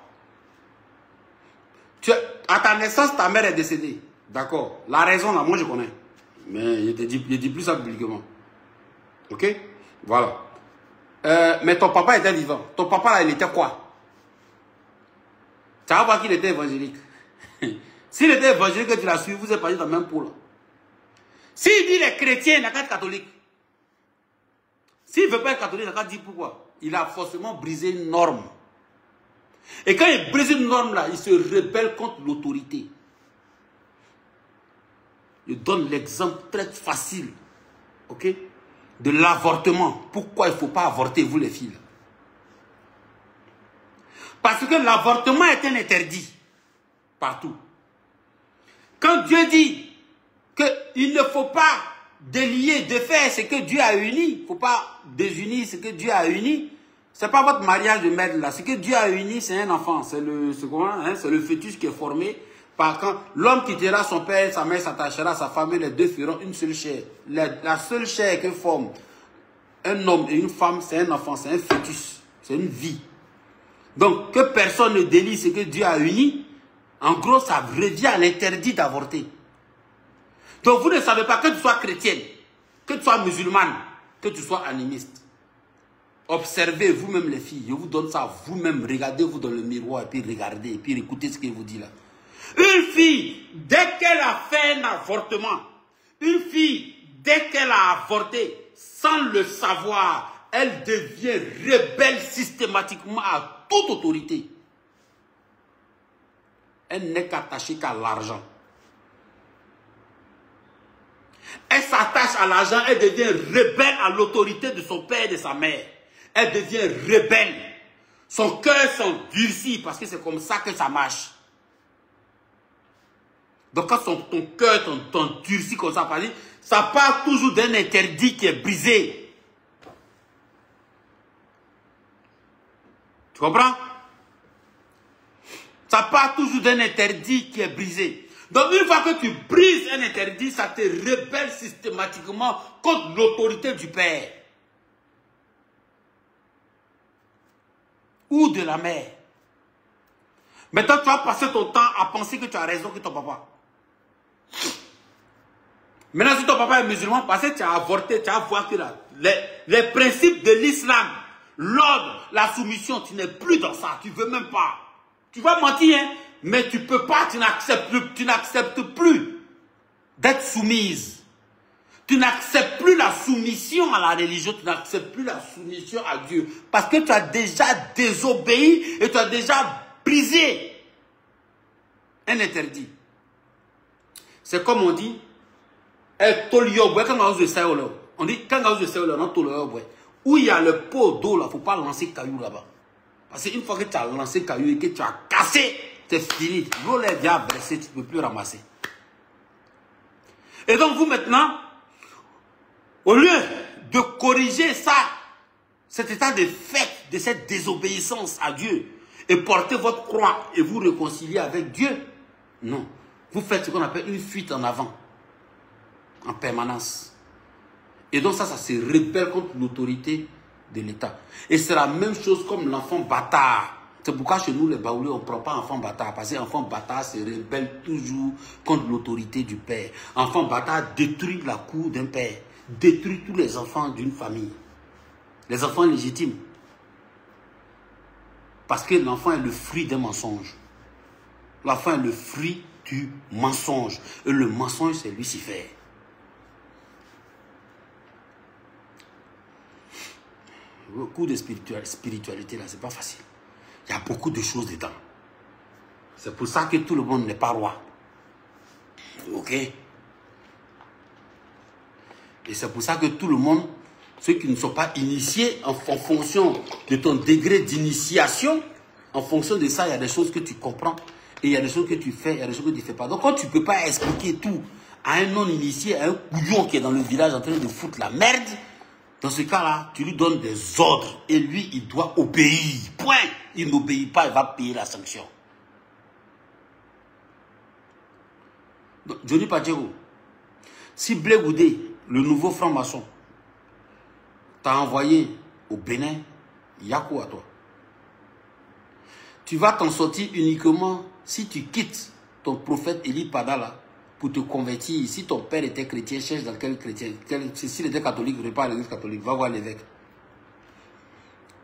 À ta naissance, ta mère est décédée. D'accord. La raison, là, moi, je connais. Mais je ne dis plus ça publiquement. Ok? Voilà. Mais ton papa était vivant. Ton papa, là, il était quoi? Tu vas voir qu'il était évangélique. S'il était évangélique, tu l'as suivi, vous êtes partis dans le même pot. S'il dit les chrétiens, il n'a qu'à être catholique. S'il ne veut pas être catholique, il n'a qu'à dire pourquoi. Il a forcément brisé une norme. Et quand il brise une norme, là, il se rebelle contre l'autorité. Je donne l'exemple très facile, ok, de l'avortement. Pourquoi il ne faut pas avorter, vous les filles? Parce que l'avortement est un interdit partout. Quand Dieu dit qu'il ne faut pas délier, défaire ce que Dieu a uni, il ne faut pas désunir ce que Dieu a uni, ce n'est pas votre mariage de merde là. Ce que Dieu a uni, c'est un enfant. C'est le fœtus qui est formé. Par quand l'homme quittera son père, sa mère s'attachera à sa femme et les deux feront une seule chair. La seule chair que forme un homme et une femme, c'est un enfant, c'est un fœtus, c'est une vie. Donc, que personne ne délie ce que Dieu a uni, en gros, ça revient à l'interdit d'avorter. Donc, vous ne savez pas que tu sois chrétienne, que tu sois musulmane, que tu sois animiste. Observez vous-même les filles, je vous donne ça vous-même, regardez-vous dans le miroir et puis regardez, et puis écoutez ce qu'il vous dit là. Une fille, dès qu'elle a fait un avortement, une fille, dès qu'elle a avorté, sans le savoir, elle devient rebelle systématiquement à toute autorité. Elle n'est qu'attachée qu'à l'argent. Elle s'attache à l'argent, elle devient rebelle à l'autorité de son père et de sa mère. Elle devient rebelle. Son cœur s'endurcit parce que c'est comme ça que ça marche. Donc quand ton cœur t'endurcit comme ça part toujours d'un interdit qui est brisé. Tu comprends? Ça part toujours d'un interdit qui est brisé. Donc une fois que tu brises un interdit, ça te rebelle systématiquement contre l'autorité du père. Ou de la mère. Maintenant, tu vas passer ton temps à penser que tu as raison que ton papa. Maintenant, si ton papa est musulman, parce que tu as avorté, tu as voir que les principes de l'islam, l'ordre, la soumission, tu n'es plus dans ça. Tu ne veux même pas. Tu vas mentir, hein, mais tu ne peux pas, tu n'acceptes plus d'être soumise. Tu n'acceptes plus la soumission à la religion, tu n'acceptes plus la soumission à Dieu. Parce que tu as déjà désobéi et tu as déjà brisé un interdit. C'est comme on dit, on dit, où il y a le pot d'eau, il ne faut pas lancer caillou là-bas. Parce qu'une fois que tu as lancé caillou et que tu as cassé, c'est fini. L'eau est déjà blessée, tu ne peux plus ramasser. Et donc vous maintenant, au lieu de corriger ça, cet état de fait, de cette désobéissance à Dieu, et porter votre croix et vous réconcilier avec Dieu, non. Vous faites ce qu'on appelle une fuite en avant, en permanence. Et donc ça se rebelle contre l'autorité de l'État. Et c'est la même chose comme l'enfant bâtard. C'est pourquoi chez nous, les Baoulés, on ne prend pas enfant bâtard. Parce que l'enfant bâtard se rebelle toujours contre l'autorité du père. Enfant bâtard détruit la cour d'un père. Détruit tous les enfants d'une famille. Les enfants légitimes. Parce que l'enfant est le fruit d'un mensonge. L'enfant est le fruit du mensonge. Et le mensonge, c'est Lucifer. Le cours de spiritualité, là, c'est pas facile. Il y a beaucoup de choses dedans. C'est pour ça que tout le monde n'est pas roi. Ok? Et c'est pour ça que tout le monde, ceux qui ne sont pas initiés, en fonction de ton degré d'initiation, en fonction de ça, il y a des choses que tu comprends. Et il y a des choses que tu fais, il y a des choses que tu ne fais pas. Donc quand tu ne peux pas expliquer tout à un non-initié, à un couillon qui est dans le village en train de foutre la merde, dans ce cas-là, tu lui donnes des ordres. Et lui, il doit obéir. Point. Il n'obéit pas, il va payer la sanction. Donc, Johnny Pacheko, si Blé Goudé, le nouveau franc-maçon, t'a envoyé au Bénin, il y a quoi à toi? Tu vas t'en sortir uniquement si tu quittes ton prophète Eli Padala pour te convertir. Si ton père était chrétien, cherche dans quel chrétien. S'il était catholique, repars à l'église catholique, va voir l'évêque.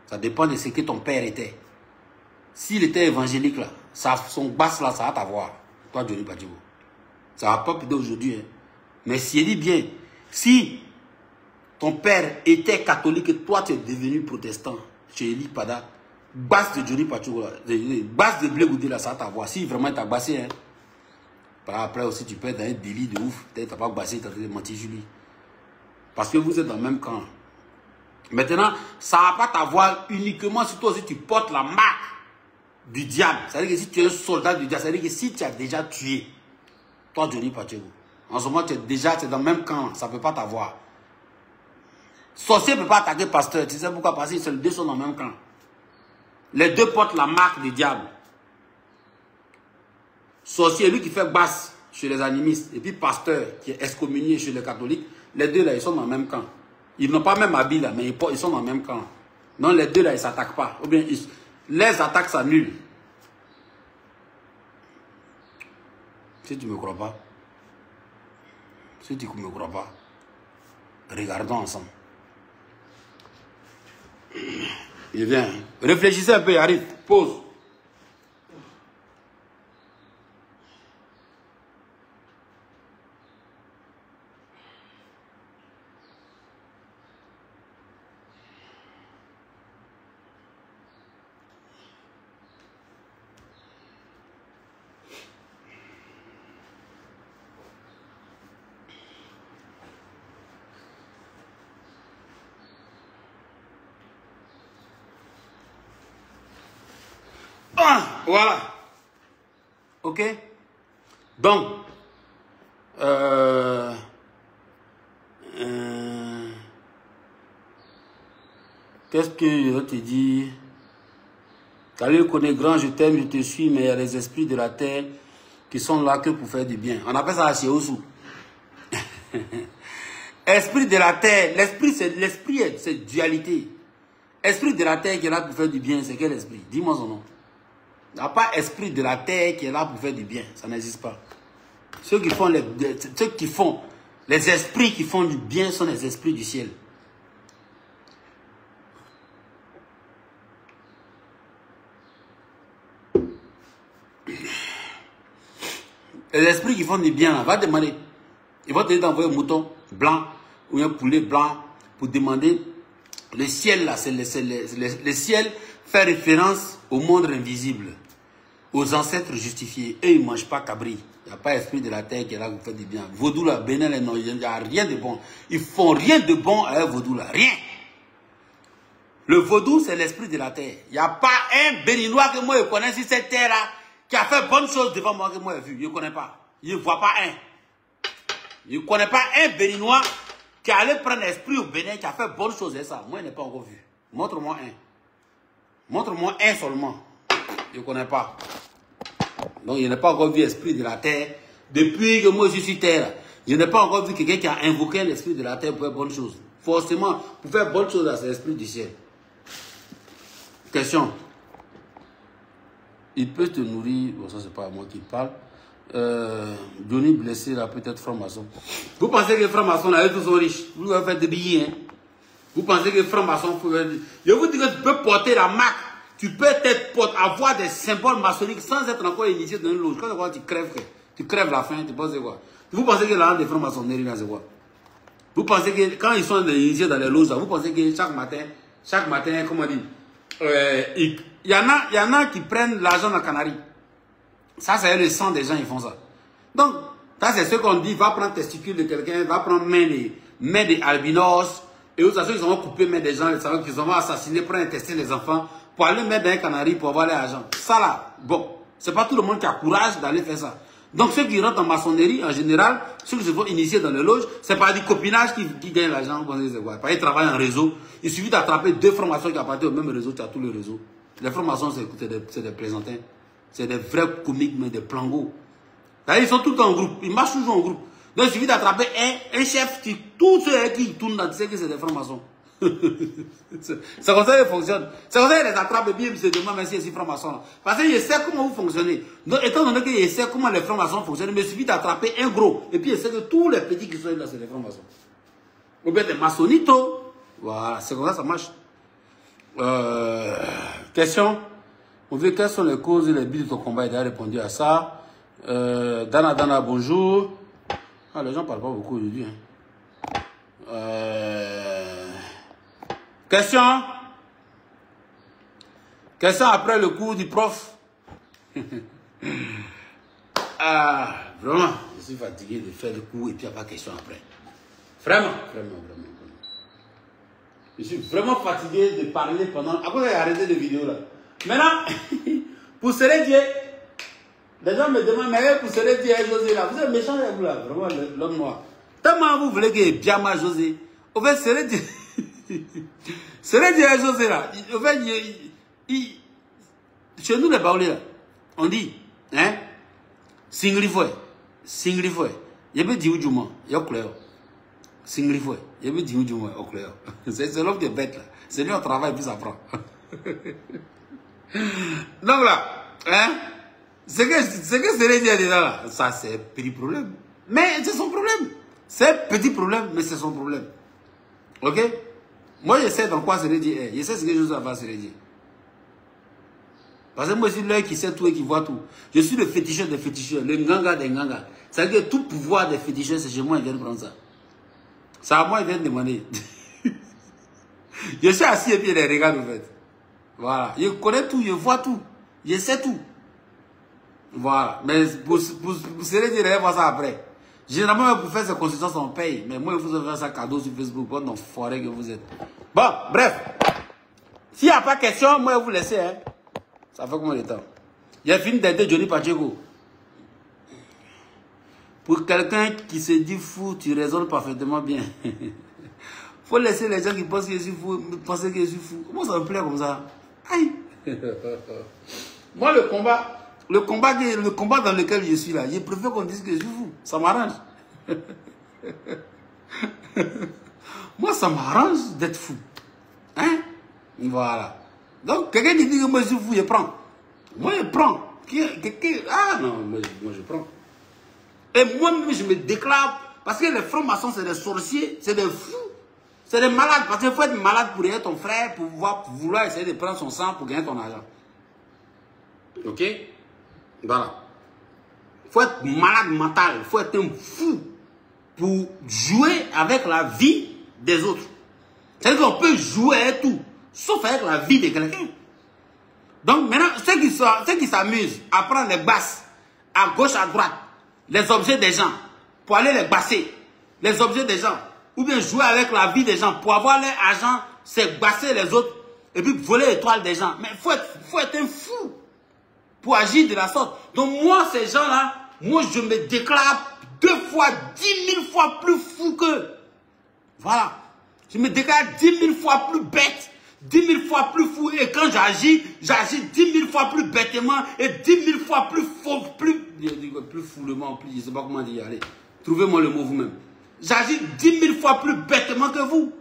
Ça dépend de ce que ton père était. S'il était évangélique, là, son basse là, ça va t'avoir. Toi, Johnny Pacheko. Ça va pas plutôt aujourd'hui. Hein. Mais si il dit bien, si ton père était catholique et toi tu es devenu protestant chez Eli Pada, basse de Johnny Pacheko, basse de Blé Goudé, là, ça va t'avoir. Si vraiment il t'a bassé, hein. Après aussi, tu peux être dans un délit de ouf. Peut-être que tu n'as pas bassé, tu as traité de mentir Julie. Parce que vous êtes dans le même camp. Maintenant, ça ne va pas t'avoir uniquement si toi aussi tu portes la marque du diable. C'est-à-dire que si tu es un soldat du diable, c'est-à-dire que si tu as déjà tué, toi, Johnny Pacheko, en ce moment, tu es dans le même camp. Ça ne peut pas t'avoir. Sorcier ne peut pas attaquer pasteur. Tu sais pourquoi? Parce que les deux sont dans le même camp. Les deux portent la marque du diable. Sorcier, lui qui fait basse chez les animistes, et puis pasteur qui est excommunié chez les catholiques, les deux là, ils sont dans le même camp. Ils n'ont pas même habit là, mais ils sont dans le même camp. Non, les deux là, ils ne s'attaquent pas. Ou bien, les attaques s'annulent. Si tu ne me crois pas, si tu ne me crois pas, regardons ensemble. Il vient. Réfléchissez un peu, il arrive. Pause. Voilà. Ok. Donc, qu'est-ce que je te dis? Khalil connaît grand, je t'aime, je te suis, mais il y a les esprits de la terre qui sont là que pour faire du bien. On appelle ça la Chéosu. Esprit de la terre, l'esprit, c'est dualité. Esprit de la terre qui est là pour faire du bien, c'est quel esprit? Dis-moi son nom. Il n'y a pas esprit de la terre qui est là pour faire du bien. Ça n'existe pas. Ceux qui font Les esprits qui font du bien sont les esprits du ciel. Les esprits qui font du bien, là, va demander. Ils vont te dire d'envoyer un mouton blanc ou un poulet blanc pour demander. Le ciel, là, le ciel fait référence au monde invisible, aux ancêtres justifiés. Eux, ils ne mangent pas cabri. Il n'y a pas esprit de la terre qui est là qui fait du bien. Vaudou, là, Bénin, il n'y a rien de bon. Ils font rien de bon à un vaudou, là. Rien. Le vaudou, c'est l'esprit de la terre. Il n'y a pas un béninois que moi je connais sur cette terre-là qui a fait bonne chose devant moi que moi j'ai vu. Je ne connais pas. Je ne vois pas un. Je ne connais pas un béninois qui est allé prendre l'esprit au Bénin qui a fait bonne chose et ça. Moi, je n'ai pas encore vu. Montre-moi un. Montre-moi un seulement. Je ne connais pas. Donc, je n'ai pas encore vu l'esprit de la terre. Depuis que moi je suis sur terre, je n'ai pas encore vu quelqu'un qui a invoqué l'esprit de la terre pour faire bonne chose. Forcément, pour faire bonne chose, c'est l'esprit du ciel. Question. Il peut te nourrir. Bon, ça, c'est pas à moi qui parle. Johnny blessé, là, peut-être franc-maçon. Vous pensez que les francs-maçons, là, eux tous sont riches. Vous leur faites des billets, hein? Vous pensez que les francs-maçons, je vous dis que tu peux porter la marque. Tu peux avoir des symboles maçonniques sans être encore initié dans une loge. Quand tu crèves, tu crèves la faim, tu penses quoi? Vous pensez que l'argent des francs-maçonneries, là, c'est quoi? Vous pensez que quand ils sont initiés dans les loges, là, vous pensez que chaque matin, comment dire, il y en a qui prennent l'argent dans Canaries. Ça, c'est le sang des gens, ils font ça. Donc, ça, c'est ce qu'on dit, va prendre testicule de quelqu'un, va prendre main des albinos, et autres, ils vont couper main des gens, ils vont assassiner, prendre intester les enfants, pour aller mettre dans un Canari pour avoir l'argent. Ça, là, bon, c'est pas tout le monde qui a courage d'aller faire ça. Donc, ceux qui rentrent en maçonnerie, en général, ceux qui se font initier dans les loges, c'est pas du copinage qui gagne l'argent. Ils travaillent en réseau. Il suffit d'attraper 2 francs-maçons qui appartiennent au même réseau, tu as tout le réseau. Les francs-maçons, c'est des plaisantins. C'est des vrais comiques, mais des plangos. Ils sont tout le temps en groupe. Ils marchent toujours en groupe. Donc, il suffit d'attraper un chef, tous ceux qui tournent là, tu sais que c'est des francs-maçons. C'est comme ça qu'ils fonctionnent. C'est comme ça qu'ils les attrapent et puis ils se demandent même si c'est franc-maçon. Parce que je sais comment vous fonctionnez. Donc, étant donné que je sais comment les francs-maçons fonctionnent, il me suffit d'attraper un gros. Et puis je sais que tous les petits qui sont là, c'est des francs-maçons. Ou bien des maçonitos. Voilà, c'est comme ça que ça marche. Question. On veut quelles sont les causes et les buts de ton combat? Il a répondu à ça. Dana, bonjour. Ah, les gens ne parlent pas beaucoup aujourd'hui. Hein. Question. Question après le cours du prof. Ah, vraiment, je suis fatigué de faire le cours et puis il n'y a pas de question après. Vraiment. Je suis vraiment fatigué de parler pendant... Après, j'ai arrêté les vidéos là. Maintenant, pour serrer Dieu, les gens me demandent, mais pour serrer Dieu, José là, vous êtes méchant vous là, vraiment l'homme noir. Tellement vous voulez que bien ma José, au fait, serrer Dieu, serrer Dieu, José là, au fait, chez nous les Baoulés là, on dit, hein, Singlifoué, il peut dire où du moins, il y a clair. Singlifoué, il peut dire où du moins, au clair. C'est l'homme qui est bête là, c'est lui au travail puis ça prend. Donc là, hein, ce que c'est dit là, ça c'est un petit problème. Mais c'est son problème. C'est un petit problème, mais c'est son problème. Ok? Moi je sais dans quoi c'est dit. Je sais ce que je dois faire, c'est dit. Parce que moi je suis l'œil qui sait tout et qui voit tout. Je suis le féticheur des féticheurs, le nganga des ngangas. C'est-à-dire que tout pouvoir des féticheurs, c'est chez moi, ils viennent prendre ça. C'est à moi, ils viennent demander. Je suis assis et puis ils les regardent en fait. Voilà, je connais tout, je vois tout, je sais tout. Voilà, mais pour se dire, je voir ça après. Généralement, pour faire ces consultations, on paye. Mais moi, il faut faire ça cadeau sur Facebook, bon, non, forêt que vous êtes. Bon, bref. S'il n'y a pas de question, moi, je vous laisser. Hein. Ça fait combien de temps? J'ai fini d'aider Johnny Pacheco. Pour quelqu'un qui se dit fou, tu raisonnes parfaitement bien. Faut laisser les gens qui pensent que je suis fou, penser que je suis fou. Comment ça me plaît comme ça? Aïe. Moi, le combat dans lequel je suis là, je préfère qu'on dise que je suis fou. Ça m'arrange. Moi, ça m'arrange d'être fou. Hein? Voilà. Donc, quelqu'un qui dit que moi je suis fou, je prends. Moi, je prends. Ah non, moi je prends. Et moi-même, je me déclare Parce que les francs-maçons, c'est des sorciers, c'est des fous, c'est des malades. Parce qu'il faut être malade pour aider ton frère, pour vouloir essayer de prendre son sang pour gagner ton argent. Ok? Voilà. Il faut être malade mental, il faut être un fou pour jouer avec la vie des autres. C'est-à-dire qu'on peut jouer avec tout, sauf avec la vie de quelqu'un. Donc maintenant, ceux qui s'amusent à prendre les basses, à gauche, à droite, les objets des gens, pour aller les basser, les objets des gens, ou bien jouer avec la vie des gens, pour avoir leur argent, c'est basser les autres, et puis voler les toiles des gens. Mais il faut être un fou pour agir de la sorte. Donc moi, ces gens-là, moi je me déclare 2 fois, 10 000 fois plus fou qu'eux. Voilà. Je me déclare 10 000 fois plus bête, 10 000 fois plus fou. Et quand j'agis 10 000 fois plus bêtement et 10 000 fois plus faux, plus foulement, plus, je ne sais pas comment dire. Allez, trouvez-moi le mot vous-même. J'agis 10 000 fois plus bêtement que vous.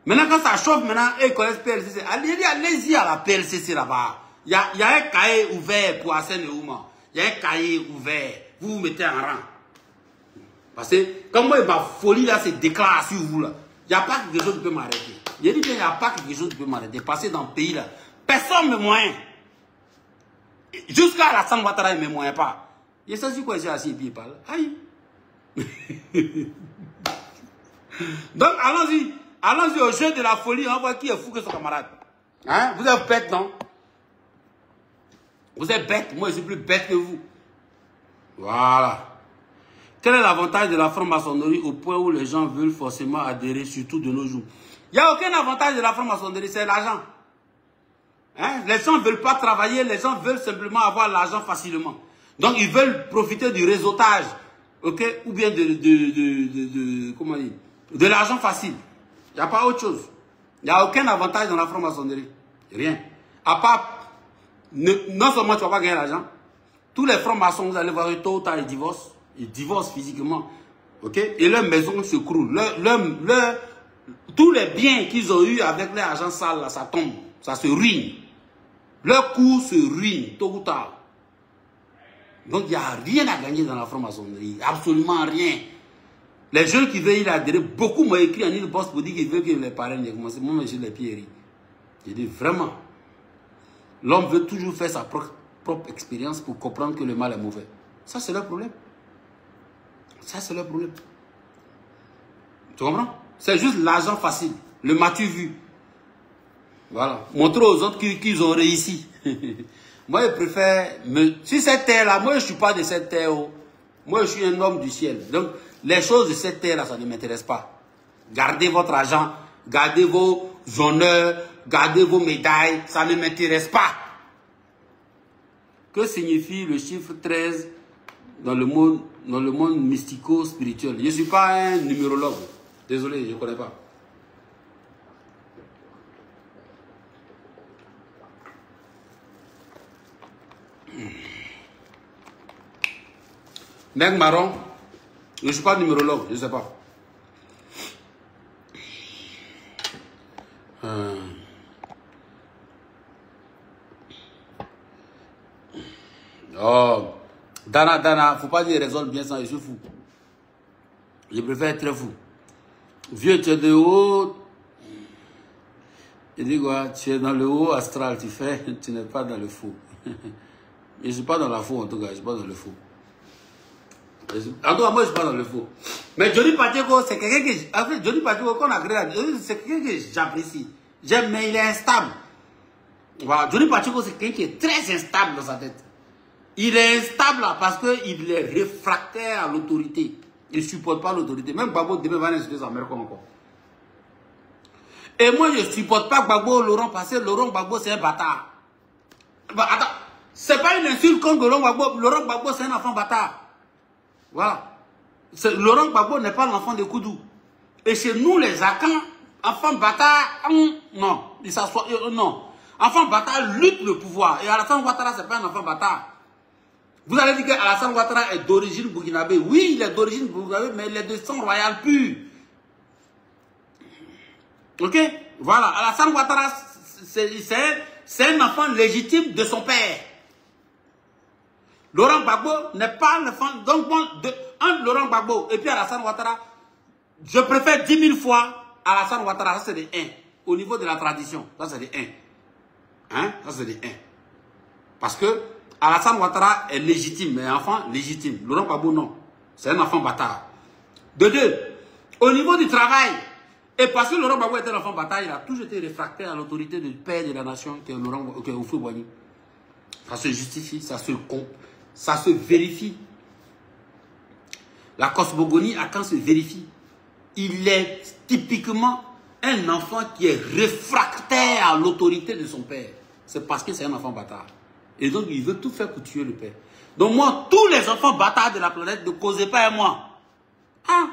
Maintenant, quand ça chauffe, maintenant, ils connaissent PLCC. Allez-y à la PLCC là-bas. Il y a un cahier ouvert pour Hassan et Ouma. Il y a un cahier ouvert. Vous vous mettez en rang. Parce que, comme moi, ma folie là se déclare sur vous là. Il n'y a pas quelque chose qui peut m'arrêter. Je dis bien, il n'y a pas quelque chose qui peut m'arrêter. Parce que dans le pays là, personne ne me moyen. Jusqu'à la Alassane Ouattara, il ne me moyen pas. Il sait sur quoi il s'est assis et puis il parle. Aïe. Donc, allons-y. Allons-y au jeu de la folie. On voit qui est fou que son camarade. Hein? Vous êtes bête, non? Vous êtes bête. Moi, je suis plus bête que vous. Voilà. Quel est l'avantage de la franc-maçonnerie au point où les gens veulent forcément adhérer, surtout de nos jours? Il n'y a aucun avantage de la franc-maçonnerie, c'est l'argent. Hein? Les gens ne veulent pas travailler, les gens veulent simplement avoir l'argent facilement. Donc, ils veulent profiter du réseautage, ok? Ou bien comment dire, de l'argent facile. Il n'y a pas autre chose. Il n'y a aucun avantage dans la franc-maçonnerie. Rien. À part, non seulement tu ne vas pas gagner l'argent, tous les francs-maçons, vous allez voir, tôt ou tard, ils divorcent. Ils divorcent physiquement. Ok? Et leur maison se croule. Tous les biens qu'ils ont eu avec leur argent sale, là, ça tombe. Ça se ruine. Leur cours se ruine, tôt ou tard. Donc, il n'y a rien à gagner dans la franc-maçonnerie. Absolument rien. Les jeunes qui veulent y adhérer, beaucoup m'ont écrit en e-post pour dire qu'ils veulent que les parents aient commencé. Moi, j'ai les pieds. J'ai dit vraiment. L'homme veut toujours faire sa propre expérience pour comprendre que le mal est mauvais. Ça, c'est leur problème. Ça, c'est leur problème. Tu comprends? C'est juste l'argent facile. Le m'as-tu vu? Voilà. Montrer aux autres qu'ils ont réussi. Moi, je préfère... Si cette terre-là, moi, je ne suis pas de cette terre. Moi, je suis un homme du ciel. Donc, les choses de cette terre-là, ça ne m'intéresse pas. Gardez votre argent, gardez vos honneurs, gardez vos médailles, ça ne m'intéresse pas. Que signifie le chiffre 13 dans le monde mystico-spirituel? Je ne suis pas un numérologue. Désolé, je ne connais pas. Nègre marron, je ne suis pas numérologue, je ne sais pas. Oh, Dana, faut pas dire raisonne bien ça, je suis fou. Je préfère être très fou. Vieux, tu es de haut. Il dit quoi? Tu es dans le haut astral, tu n'es pas dans le faux. Je ne suis pas dans la faux en tout cas, je ne suis pas dans le faux. En tout cas, moi je ne suis pas dans le faux. Mais Johnny Pacheco, c'est quelqu'un que... En fait, Johnny Pacheco, qu'on a créé, c'est quelqu'un que j'apprécie. J'aime, mais il est instable. Voilà, Johnny Pacheco, c'est quelqu'un qui est très instable dans sa tête. Il est instable parce qu'il est réfractaire à l'autorité. Il ne supporte pas l'autorité. Même Gbagbo, demain, va insulter sa mère comme encore. Et moi, je ne supporte pas Gbagbo Laurent parce que Laurent Gbagbo, c'est un bâtard. Bah, attends, c'est pas une insulte contre Laurent Gbagbo. Laurent Gbagbo, c'est un enfant bâtard. Voilà. Laurent Gbagbo n'est pas l'enfant de Koudou. Et chez nous, les Akans, enfant bâtard, non. Il s'assoit, non. Enfant bâtard lutte le pouvoir. Et Alassane Ouattara, ce n'est pas un enfant bâtard. Vous allez dire qu'Alassane Ouattara est d'origine burkinabé. Oui, il est d'origine burkinabé, mais il est de sang royal pur. Ok? Voilà. Alassane Ouattara, c'est un enfant légitime de son père. Laurent Gbagbo n'est pas l'enfant. Donc, moi, entre Laurent Gbagbo et puis Alassane Ouattara, je préfère 10 000 fois Alassane Ouattara. Ça, c'est des 1. Au niveau de la tradition, ça, c'est des 1. Hein? Ça, c'est des 1. Parce que Alassane Ouattara est légitime, mais enfant légitime. Laurent Gbagbo, non. C'est un enfant bâtard. De 2, au niveau du travail, et parce que Laurent Gbagbo était un enfant bâtard, il a toujours été réfractaire à l'autorité du père de la nation, qui est Houphouët-Boigny. Ça se justifie, ça se vérifie. La cosmogonie à quand se vérifie. Il est typiquement un enfant qui est réfractaire à l'autorité de son père. C'est parce que c'est un enfant bâtard. Et donc, il veut tout faire pour tuer le père. Donc, moi, tous les enfants bâtards de la planète, ne causez pas à moi. Hein?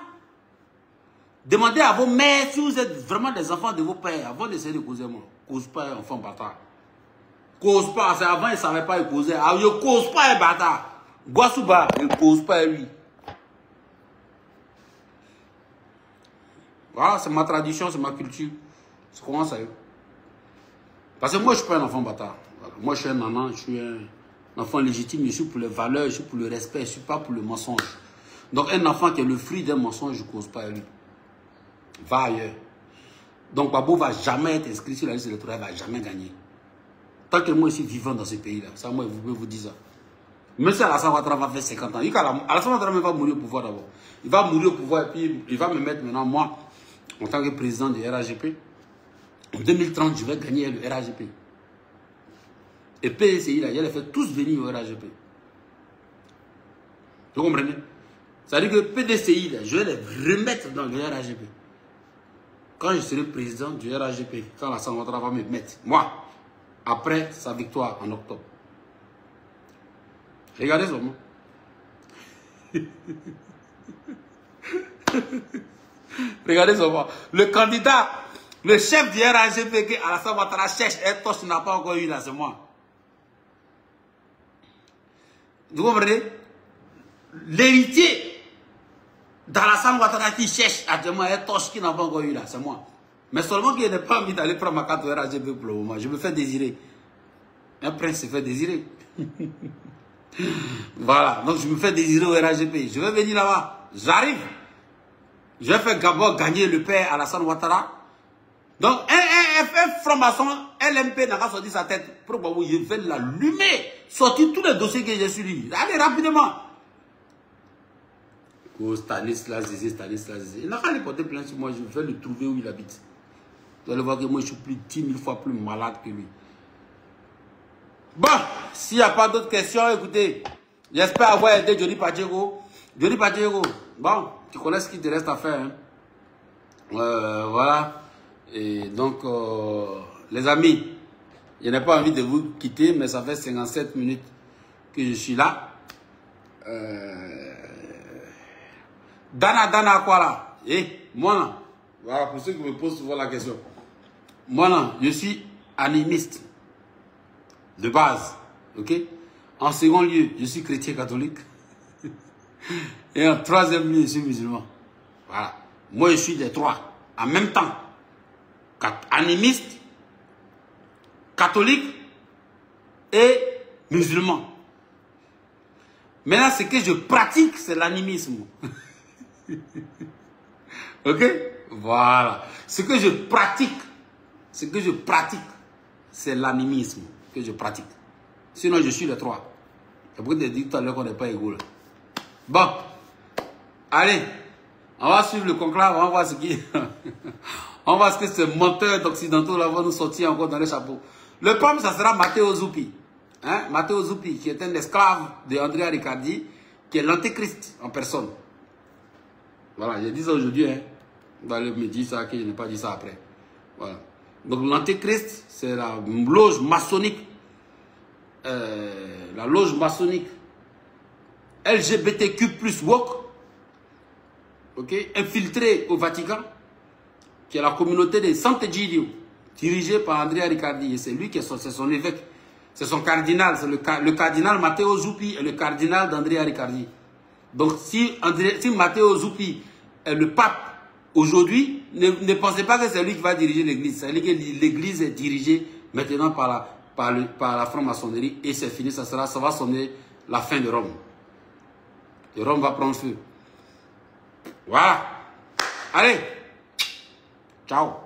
Demandez à vos mères si vous êtes vraiment des enfants de vos pères, avant d'essayer de causer moi. Cause pas un enfant bâtard. Cause pas. Avant, il ne savait pas, il causait. Ah, je ne cause pas un bâtard. Guasouba, il ne cause pas lui. Voilà, c'est ma tradition, c'est ma culture. C'est comment ça est. Parce que moi, je ne suis pas un enfant bâtard. Voilà. Moi, je suis un nanan, je suis un enfant légitime, je suis pour les valeurs, je suis pour le respect, je ne suis pas pour le mensonge. Donc, un enfant qui est le fruit d'un mensonge, je ne cause pas à lui. Va ailleurs. Donc, Gbagbo ne va jamais être inscrit sur la liste électorale, il ne va jamais gagner. Tant que moi, je suis vivant dans ce pays-là, ça, moi, vous pouvez vous dire ça. Même si Alassane Ouattara va faire 50 ans, Alassane Ouattara va mourir au pouvoir d'abord. Il va mourir au pouvoir et puis il va me mettre maintenant, moi, en tant que président du RAGP. En 2030, je vais gagner le RAGP. Et PDCI, là, il les fait tous venir au RAGP. Vous comprenez? C'est-à-dire que PDCI, là, je vais les remettre dans le RAGP. Quand je serai président du RAGP, quand Alassane Ouattara va me mettre, moi, après sa victoire en octobre. Regardez seulement. Regardez seulement. Le candidat, le chef du RAGP que Alassane Ouattara cherche, et Tosh n'a pas encore eu là, c'est moi. Vous comprenez? L'héritier d'Alassane Ouattara qui cherche actuellement un Tosh qui n'a pas encore eu là, c'est moi. Mais seulement qu'il n'est pas envie d'aller prendre ma carte au RAGP pour le moment. Je me fais désirer. Un prince se fait désirer. Voilà, donc je me fais désirer au RAGP. Je vais venir là-bas. J'arrive. Je vais faire d'abord gagner le père Alassane Ouattara. Donc, un franc-maçon, LMP n'a pas sorti sa tête. Probablement, je vais l'allumer. Sortir tous les dossiers que j'ai sur lui. Allez, rapidement. Oh, Stanislas, il n'a qu'à aller porter plainte sur moi. Je vais le trouver où il habite. Vous allez voir que moi, je suis plus 10 000 fois plus malade que lui. Bon, s'il n'y a pas d'autres questions, écoutez, j'espère avoir aidé Johnny Pacheco. Johnny Pacheco, bon, tu connais ce qu'il te reste à faire. Hein? Voilà. Et donc, les amis, je n'ai pas envie de vous quitter, mais ça fait 57 minutes que je suis là. Dana quoi là? Moi là, voilà, pour ceux qui me posent souvent la question. Moi là, je suis animiste. De base, ok? En second lieu, je suis chrétien catholique. Et en troisième lieu, je suis musulman. Voilà. Moi, je suis des trois. En même temps. Animiste, catholique et musulman. Maintenant, ce que je pratique, c'est l'animisme. Ok? Voilà. Ce que je pratique, c'est l'animisme que je pratique. Sinon, je suis les trois. C'est pour te dire tout à l'heure qu'on n'est pas égaux. Bon. Allez. On va suivre le conclave. On va voir ce qui... On va voir ce que ces menteurs d'occidentaux là vont nous sortir encore dans les chapeaux. Le premier, ça sera Matteo Zuppi. Hein? Matteo Zuppi, qui est un esclave de Andrea Riccardi, qui est l'antéchrist en personne. Voilà, j'ai dit ça aujourd'hui. Hein? Vous allez me dire ça, que je n'ai pas dit ça après. Voilà. Donc l'antéchrist, c'est la loge maçonnique. La loge maçonnique LGBTQ plus woke. Ok, infiltrée au Vatican, qui est la communauté des Sant'Egidio, dirigée par Andrea Riccardi. Et c'est lui qui est son évêque. C'est son cardinal. C'est le cardinal Matteo Zuppi est le cardinal d'Andrea Riccardi. Donc si Matteo Zuppi est le pape aujourd'hui, ne pensez pas que c'est lui qui va diriger l'église. C'est lui que l'église est dirigée maintenant par la franc-maçonnerie. Et c'est fini, ça va sonner la fin de Rome. Et Rome va prendre feu. Voilà. Allez. Ciao.